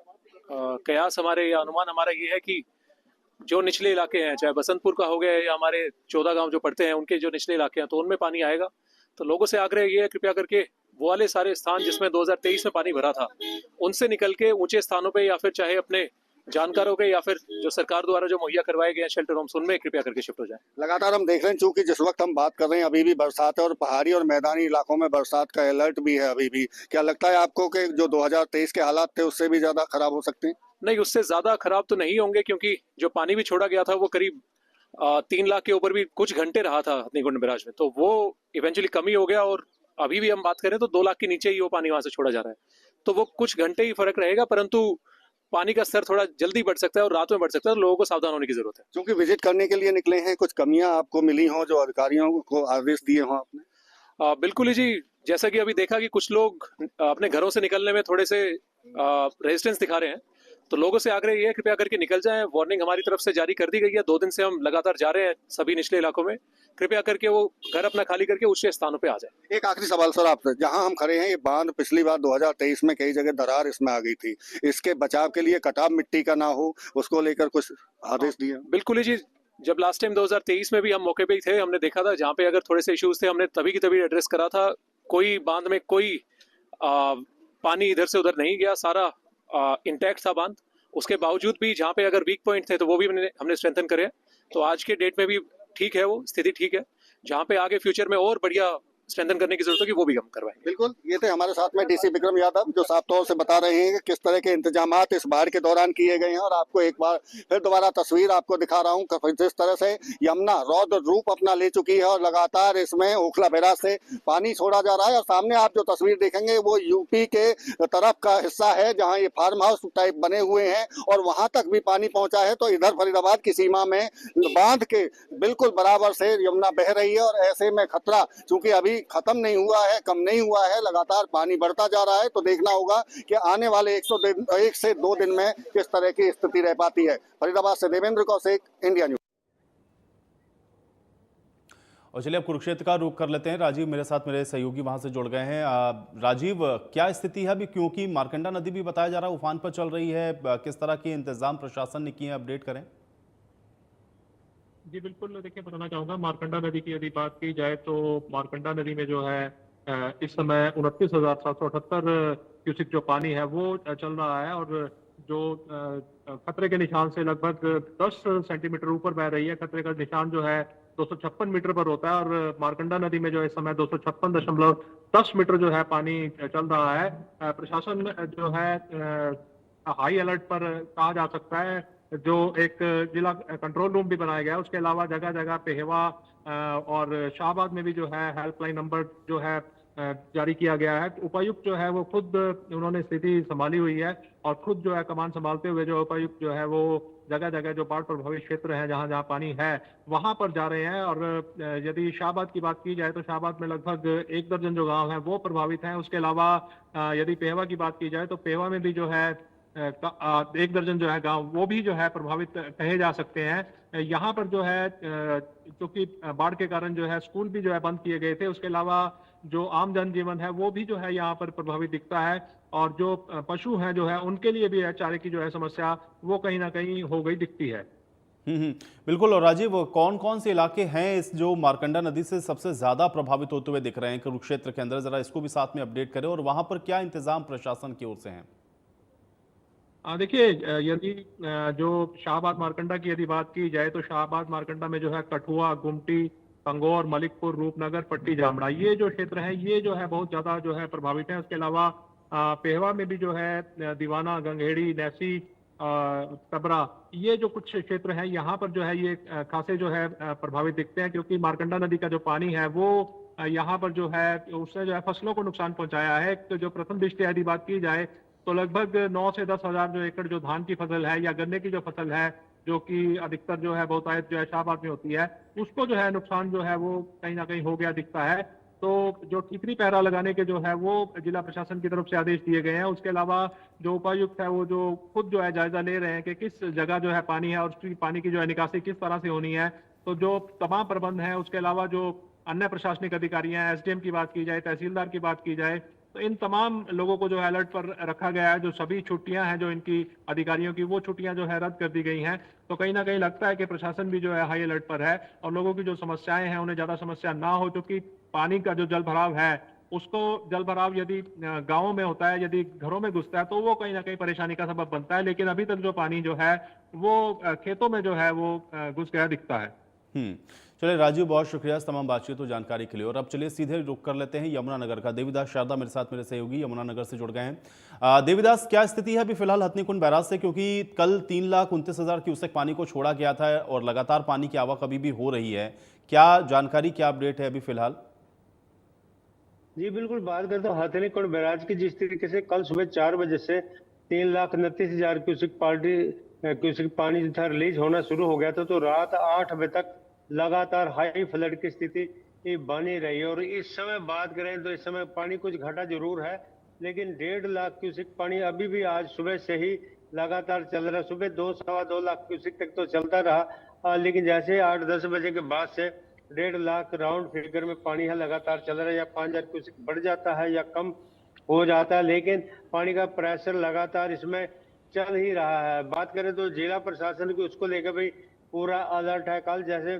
कयास हमारे या अनुमान हमारा ये है कि जो निचले इलाके हैं, चाहे बसंतपुर का हो गया या हमारे 14 गांव जो पड़ते हैं उनके जो निचले इलाके हैं, तो उनमें पानी आएगा। तो लोगों से आग्रह ये है कृपया करके वो वाले सारे स्थान जिसमें 2023 में पानी भरा था उनसे निकल के ऊंचे स्थानों पे या फिर चाहे अपने जानकारों के या फिर जो सरकार द्वारा जो मुहैया करवाए गए शेल्टर होम्स उनमें कृपया करके शिफ्ट हो जाए। लगातार हम देख रहे हैं चूंकि जिस वक्त हम बात कर रहे हैं अभी भी बरसात है और पहाड़ी और मैदानी इलाकों में बरसात का अलर्ट भी है अभी भी। क्या लगता है आपको कि जो 2023 के हालात थे उससे भी ज्यादा खराब हो सकते हैं? नहीं, उससे ज्यादा खराब तो नहीं होंगे, क्योंकि जो पानी भी छोड़ा गया था वो करीब 3 लाख के ऊपर भी कुछ घंटे रहा था हथनीकुंड बैराज में, तो वो इवेंचुअली कमी हो गया। और अभी भी हम बात करें तो 2 लाख के नीचे ही वो पानी वहां से छोड़ा जा रहा है, तो वो कुछ घंटे ही फर्क रहेगा, परंतु पानी का स्तर थोड़ा जल्दी बढ़ सकता है और रात में बढ़ सकता है। लोगों को सावधान होने की जरूरत है। क्योंकि विजिट करने के लिए निकले हैं, कुछ कमियां आपको मिली हो जो अधिकारियों को आदेश दिए हो आपने? बिल्कुल ही जी, जैसा कि अभी देखा कि कुछ लोग अपने घरों से निकलने में थोड़े से रेजिस्टेंस दिखा रहे हैं, तो लोगों से आग्रह ये है कृपया करके निकल जाएं। वार्निंग हमारी तरफ से जारी कर दी गई है, 2 दिन से हम लगातार जा रहे हैं सभी निचले इलाकों में। कृपया करके वो घर अपना खाली करके ऊंचे स्थानों पे आ जाए। एक आखिरी सवाल सर आपसे, जहां हम खड़े हैं ये बांध पिछली बार 2023 में कई जगह दरार इसमें आ गई थी, इसके बचाव के लिए कटाव मिट्टी का ना हो उसको लेकर कुछ आदेश दिए? बिल्कुल ही जी, जब लास्ट टाइम 2023 में भी हम मौके पे ही थे, हमने देखा था जहाँ पे अगर थोड़े से इश्यूज थे हमने तभी की तभी एड्रेस करा था। कोई बांध में कोई पानी इधर से उधर नहीं गया, सारा इंटैक्ट था बांध। उसके बावजूद भी जहाँ पे अगर वीक पॉइंट थे तो वो भी हमने स्ट्रेंथन करे। तो आज के डेट में भी ठीक है, वो स्थिति ठीक है। जहाँ पे आगे फ्यूचर में और बढ़िया स्ट्रेंथन करने की जरूरत होगी वो भी हम करवाएं। बिल्कुल, ये थे हमारे साथ में डीसी विक्रम यादव जो साफ तौर से बता रहे हैं कि किस तरह के इंतजामात इस बाढ़ के दौरान किए गए हैं। और आपको एक बार फिर दोबारा तस्वीर आपको दिखा रहा हूँ जिस तरह से यमुना रौद्र रूप अपना ले चुकी है और लगातार इसमें ओखला बैराज से पानी छोड़ा जा रहा है। और सामने आप जो तस्वीर देखेंगे वो यूपी के तरफ का हिस्सा है जहाँ ये फार्म हाउस टाइप बने हुए हैं और वहां तक भी पानी पहुंचा है। तो इधर फरीदाबाद की सीमा में बांध के बिल्कुल बराबर से यमुना बह रही है और ऐसे में खतरा चूंकि अभी खत्म नहीं हुआ है, कम नहीं हुआ है, लगातार पानी बढ़ता जा रहा है। तो देखना होगा कि आने वाले 1 से 2 दिन में किस तरह की स्थिति रह पाती है। फरीदाबाद से देवेंद्र कौशिक, इंडिया न्यूज। और चलिए अब कुरुक्षेत्र का रुख कर लेते हैं। राजीव मेरे साथ, मेरे सहयोगी वहां से जुड़ गए हैं। राजीव, क्या स्थिति है अभी, क्योंकि मार्कंडा नदी भी बताया जा रहा है उफान पर चल रही है, किस तरह के इंतजाम प्रशासन ने किए हैं, अपडेट करें। जी बिल्कुल, देखिए बताना चाहूँगा, मार्कंडा नदी की यदि बात की जाए तो मार्कंडा नदी में जो है इस समय 29,778 क्यूसिक जो पानी है वो चल रहा है और जो खतरे के निशान से लगभग 10 सेंटीमीटर ऊपर बह रही है। खतरे का निशान जो है 256 मीटर पर होता है और मार्कंडा नदी में जो इस समय 256.10 मीटर जो है पानी चल रहा है। प्रशासन जो है हाई अलर्ट पर कहा जा सकता है। जो एक जिला कंट्रोल रूम भी बनाया गया है, उसके अलावा जगह जगह पेहवा और शाहबाद में भी जो है हेल्पलाइन नंबर जो है जारी किया गया है। उपायुक्त जो है वो खुद उन्होंने स्थिति संभाली हुई है और खुद जो है कमान संभालते हुए जो उपायुक्त जो है वो जगह जगह जो बाढ़ प्रभावित क्षेत्र है, जहां जहां पानी है, वहां पर जा रहे हैं। और यदि शाहबाद की बात की जाए तो शाहबाद में लगभग 1 दर्जन जो गांव हैं वो प्रभावित हैं। उसके अलावा यदि पेहवा की बात की जाए तो पेहवा में भी जो है 1 दर्जन जो है गांव वो भी जो है प्रभावित कहे जा सकते हैं। यहाँ पर जो है क्योंकि बाढ़ के कारण जो है स्कूल भी जो है बंद किए गए थे। उसके अलावा जो आम जनजीवन है वो भी जो है यहाँ पर प्रभावित दिखता है। और जो पशु हैं जो है उनके लिए भी चारे की जो है समस्या वो कहीं ना कहीं हो गई दिखती है। बिल्कुल। और राजीव, कौन कौन से इलाके हैं इस जो मारकंडा नदी से सबसे ज्यादा प्रभावित होते हुए दिख रहे हैं कुरुक्षेत्र के अंदर, जरा इसको भी साथ में अपडेट करें, और वहां पर क्या इंतजाम प्रशासन की ओर से हैं? देखिए, यदि जो शाहबाद मारकंडा की यदि बात की जाए तो शाहबाद मारकंडा में जो है कठुआ, गुमटी, पंगोर, मलिकपुर, रूपनगर, पट्टी जामड़ा, ये जो क्षेत्र है ये जो है बहुत ज्यादा जो है प्रभावित है। उसके अलावा पेहवा में भी जो है दीवाना, गंगेड़ी, नैसी, तबरा, ये जो कुछ क्षेत्र है यहाँ पर जो है ये खासे जो है प्रभावित दिखते हैं, क्योंकि मारकंडा नदी का जो पानी है वो यहाँ पर जो है उसने जो है फसलों को नुकसान पहुंचाया है। तो जो प्रथम दृष्टया यदि बात की जाए तो लगभग 9 से 10 हजार जो एकड़ जो धान की फसल है या गन्ने की जो फसल है, जो कि अधिकतर जो है बहुतायत जो है शाहबाद में होती है, उसको जो है नुकसान जो है वो कहीं ना कहीं हो गया दिखता है। तो जो ठीकरी पहरा लगाने के जो है वो जिला प्रशासन की तरफ से आदेश दिए गए हैं। उसके अलावा जो उपायुक्त है वो जो खुद जो है जायजा ले रहे हैं कि किस जगह जो है पानी है और उसकी पानी की जो है निकासी किस तरह से होनी है। तो जो तमाम प्रबंध है, उसके अलावा जो अन्य प्रशासनिक अधिकारी हैं, एसडीएम की बात की जाए, तहसीलदार की बात की जाए, तो इन तमाम लोगों को जो है अलर्ट पर रखा गया है। जो सभी छुट्टियां हैं जो इनकी अधिकारियों की, वो छुट्टियां जो है रद्द कर दी गई हैं। तो कहीं ना कहीं लगता है कि प्रशासन भी जो है हाई अलर्ट पर है और लोगों की जो समस्याएं हैं उन्हें ज्यादा समस्या ना हो, क्योंकि पानी का जो जल भराव है उसको जल भराव यदि गाँवों में होता है, यदि घरों में घुसता है तो वो कहीं ना कहीं परेशानी का सबब बनता है। लेकिन अभी तक जो पानी जो है वो खेतों में जो है वो घुस गया दिखता है। चलिए राजीव, बहुत शुक्रिया इस तमाम बातचीत और जानकारी के लिए। और अब चलिए सीधे रुक कर लेते हैं यमुनानगर का। देवीदास शारदा मेरे साथ, मेरे सहयोगी यमुनानगर से जुड़ गए हैं। देवीदास, क्या स्थिति है अभी फिलहाल हथनीकुंड बैराज से, क्योंकि कल 3,29,000 क्यूसेक पानी को छोड़ा गया था और लगातार पानी की आवक अभी भी हो रही है। क्या जानकारी, क्या अपडेट है अभी फिलहाल? जी बिल्कुल, बात करें तो हथनीकुंड बैराज की जिस तरीके से कल सुबह 4 बजे से 3,29,000 क्यूसेक पानी था रिलीज होना शुरू हो गया था, तो रात 8 बजे तक लगातार हाई फ्लड की स्थिति बनी रही है। और इस समय बात करें तो इस समय पानी कुछ घटा जरूर है, लेकिन 1.5 लाख क्यूसेक पानी अभी भी आज सुबह से ही लगातार चल रहा है। सुबह 2-2.25 लाख क्यूसेक तक तो चलता रहा, लेकिन जैसे 8-10 बजे के बाद से 1.5 लाख राउंड फिगर में पानी है लगातार चल रहा है। या 5,000 क्यूसेक बढ़ जाता है या कम हो जाता है, लेकिन पानी का प्रेशर लगातार इसमें चल ही रहा है। बात करें तो जिला प्रशासन की, उसको लेकर भी पूरा अलर्ट है। कल जैसे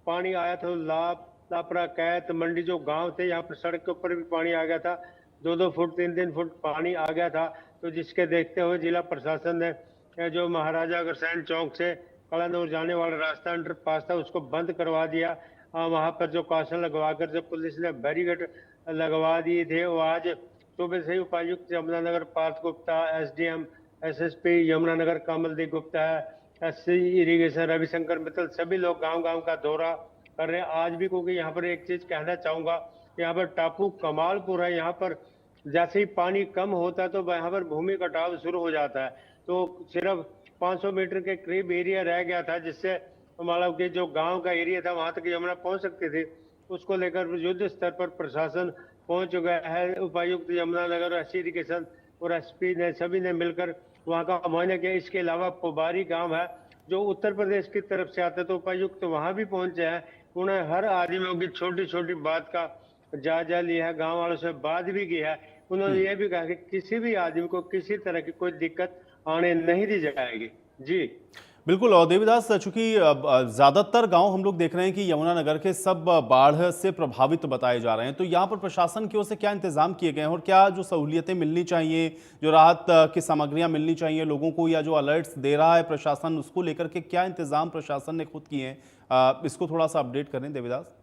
पानी आया था लापरा, कैत, मंडी जो गांव थे, यहाँ पर सड़क के ऊपर भी पानी आ गया था। 2-2 फुट 3-3 फुट पानी आ गया था। तो जिसके देखते हुए जिला प्रशासन ने जो महाराजा अग्रसेन चौक से कलानौर जाने वाला रास्ता अंडरपास था उसको बंद करवा दिया। वहां पर जो कॉशन लगवाकर जो पुलिस ने बैरिकेड लगवा दिए थे, वो आज सुबह से ही उपायुक्त Yamunanagar Parth Gupta, SDM SSP Yamunanagar Kamaldeep Gupta, SC irrigation Ravishankar Mittal, सभी लोग गांव-गांव का दौरा कर रहे हैं आज भी। क्योंकि यहाँ पर एक चीज कहना चाहूंगा, यहाँ पर टापू कमालपुर है, यहाँ पर जैसे ही पानी कम होता है तो यहाँ पर भूमि कटाव शुरू हो जाता है। तो सिर्फ 500 मीटर के करीब एरिया रह गया था, जिससे मतलब कि जो गांव का एरिया था वहां तक यमुना पहुंच सकती थी। उसको लेकर युद्ध स्तर पर प्रशासन पहुंच चुका है। उपायुक्त यमुनानगर, एससी इरिगेशन और एसपी ने सभी ने मिलकर वहां का मुआयना किया। इसके अलावा पोबारी गांव है जो उत्तर प्रदेश की तरफ से आता है, तो उपायुक्त वहां भी पहुंचे हैं। उन्हें हर आदमियों की छोटी छोटी बात का जायजा लिया है, गांव वालों से बात भी की है। उन्होंने ये भी कहा कि किसी भी आदमी को किसी तरह की कोई दिक्कत आने नहीं दी जाएगी। जी बिल्कुल। और देवीदास, चूंकि ज्यादातर गांव हम लोग देख रहे हैं कि यमुनानगर के सब बाढ़ से प्रभावित बताए जा रहे हैं, तो यहाँ पर प्रशासन की ओर से क्या इंतजाम किए गए हैं और क्या जो सहूलियतें मिलनी चाहिए, जो राहत की सामग्रियां मिलनी चाहिए लोगों को, या जो अलर्ट्स दे रहा है प्रशासन, उसको लेकर के क्या इंतजाम प्रशासन ने खुद किए हैं, इसको थोड़ा सा अपडेट करें देवीदास।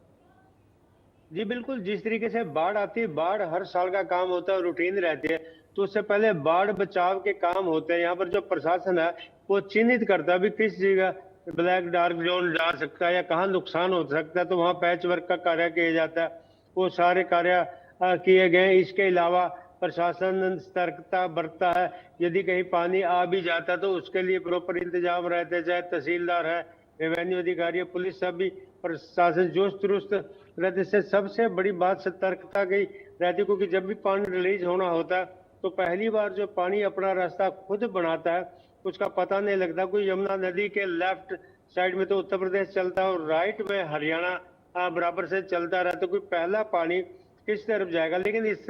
जी बिल्कुल, जिस तरीके से बाढ़ आती है, बाढ़ हर साल का काम होता है, रूटीन रहती है, तो उससे पहले बाढ़ बचाव के काम होते हैं। यहाँ पर जो प्रशासन है वो चिन्हित करता है भी किस जगह ब्लैक डार्क जोन जा सकता है या कहाँ नुकसान हो सकता है, तो वहाँ पैच वर्क का कार्य किया जाता है। वो सारे कार्य किए गए। इसके अलावा प्रशासन सतर्कता बरतता है। यदि कहीं पानी आ भी जाता तो उसके लिए प्रॉपर इंतजाम रहते हैं, चाहे तहसीलदार है, रेवेन्यू अधिकारी है, पुलिस, सभी प्रशासन जोश दुरुस्त रहते। से सबसे बड़ी बात सतर्कता की रहती, क्योंकि जब भी पानी रिलीज होना होता है तो पहली बार जो पानी अपना रास्ता खुद बनाता है उसका पता नहीं लगता। कोई यमुना नदी के लेफ्ट साइड में तो उत्तर प्रदेश चलता है और राइट में हरियाणा बराबर से चलता रहता, कोई पहला पानी किस तरफ जाएगा। लेकिन इस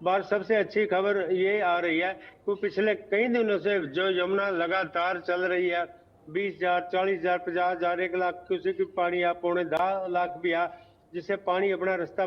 बार सबसे अच्छी खबर ये आ रही है कि पिछले कई दिनों से जो यमुना लगातार चल रही है, 20,000, 40,000, 50,000, 1 लाख क्यूसेक पानी आ, 10.25 लाख भी आ, जिससे पानी अपना रास्ता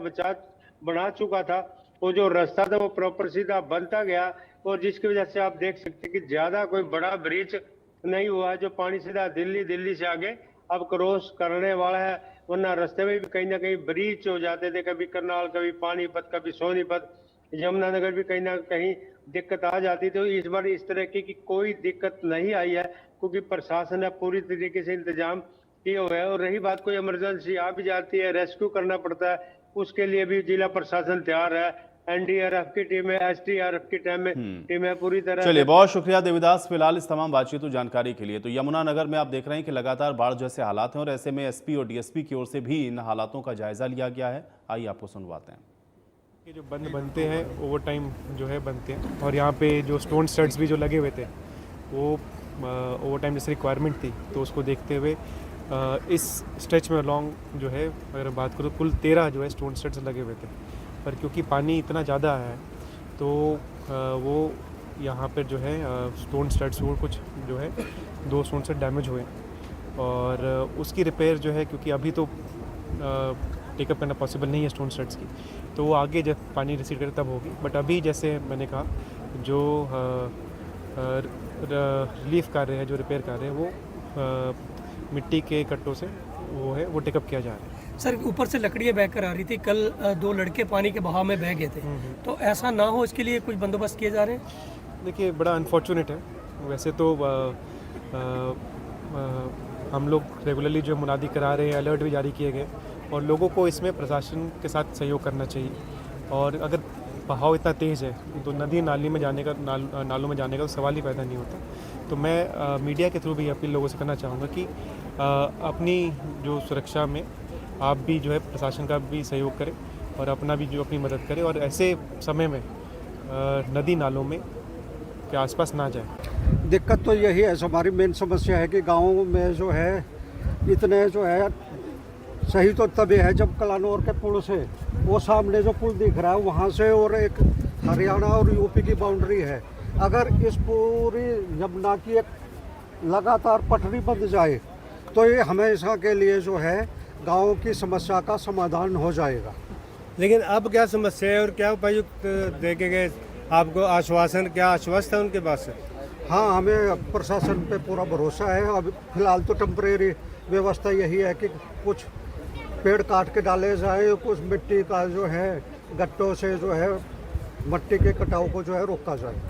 बना चुका था। वो जो रास्ता था वो प्रॉपर सीधा बनता गया और जिसकी वजह से आप देख सकते हैं कि ज्यादा कोई बड़ा ब्रिज नहीं हुआ, जो पानी सीधा दिल्ली से आगे अब क्रॉस करने वाला है। वरना रास्ते में भी कहीं ना कहीं ब्रिज हो जाते थे, कभी करनाल, कभी पानीपत, कभी सोनीपत, यमुनानगर भी कहीं ना कहीं दिक्कत आ जाती थी। तो इस बार इस तरह की कोई दिक्कत नहीं आई है, क्योंकि प्रशासन ने पूरी तरीके से इंतजाम किए हुए हैं। और रही बात कोई इमरजेंसी आ भी जाती है, रेस्क्यू करना पड़ता है, उसके लिए भी जिला प्रशासन तैयार है। एनडीआरएफ की टीम है, एसडीआरएफ की टीम है, पूरी तरह। चलिए, बहुत शुक्रिया देविदास फिलहाल इस तमाम बातचीत और जानकारी के लिए। तो यमुनानगर में आप देख रहे हैं कि लगातार बाढ़ जैसे हालात हैं और ऐसे में एसपी और डीएसपी की ओर से भी इन हालातों का जायजा लिया गया है। आइए आपको सुनवाते हैं। ये जो बंद बनते हैं ओवर टाइम जो है बनते हैं, और यहाँ पे जो स्टोन स्टड्स भी जो लगे हुए थे वो ओवर टाइम जैसे रिक्वायरमेंट थी, तो उसको देखते हुए इस स्ट्रेच में लॉन्ग जो है अगर बात करूँ कुल 13 जो है स्टोन स्टड्स लगे हुए थे। पर क्योंकि पानी इतना ज़्यादा है तो वो यहाँ पर जो है स्टोन स्टड्स वो कुछ जो है 2 स्टोन स्टड डैमेज हुए और उसकी रिपेयर जो है क्योंकि अभी तो टेकअप करना पॉसिबल नहीं है स्टोन स्टड्स की, तो वो आगे जब पानी रिसीड करे तब होगी। बट अभी जैसे मैंने कहा जो रिलीफ कार्य है, जो रिपेयर कार्य है, वो मिट्टी के कट्टों से वो है वो टेकअप किया जा रहा है। सर, ऊपर से लकड़ियाँ बह कर आ रही थी, कल 2 लड़के पानी के बहाव में बह गए थे, तो ऐसा ना हो इसके लिए कुछ बंदोबस्त किए जा रहे हैं? देखिए, बड़ा अनफॉर्चुनेट है। वैसे तो हम लोग रेगुलरली जो मुनादी करा रहे हैं, अलर्ट भी जारी किए गए और लोगों को इसमें प्रशासन के साथ सहयोग करना चाहिए। और अगर बहाव इतना तेज़ है तो नदी नालों में जाने का तो सवाल ही पैदा नहीं होता। तो मैं मीडिया के थ्रू भी अपील लोगों से करना चाहूँगा कि अपनी जो सुरक्षा में आप भी जो है प्रशासन का भी सहयोग करें और अपना भी जो अपनी मदद करें और ऐसे समय में नदी नालों में के आसपास ना जाए। दिक्कत तो यही है, हमारी मेन समस्या है कि गाँव में जो है इतने जो है सही तो तभी है जब कलानौर के पुल से वो सामने जो पुल दिख रहा है वहाँ से और एक हरियाणा और यूपी की बाउंड्री है। अगर इस पूरी यमुना की एक लगातार पटरी बंद जाए तो ये हमेशा के लिए जो है गाँव की समस्या का समाधान हो जाएगा। लेकिन अब क्या समस्या है और क्या उपायुक्त देखे गए आपको आश्वासन, क्या आश्वस्त है उनके पास? हाँ, हमें प्रशासन पे पूरा भरोसा है। अब फिलहाल तो टेम्परेरी व्यवस्था यही है कि कुछ पेड़ काट के डाले जाए, कुछ मिट्टी का जो है गट्टों से जो है मिट्टी के कटाव को जो है रोका जाए।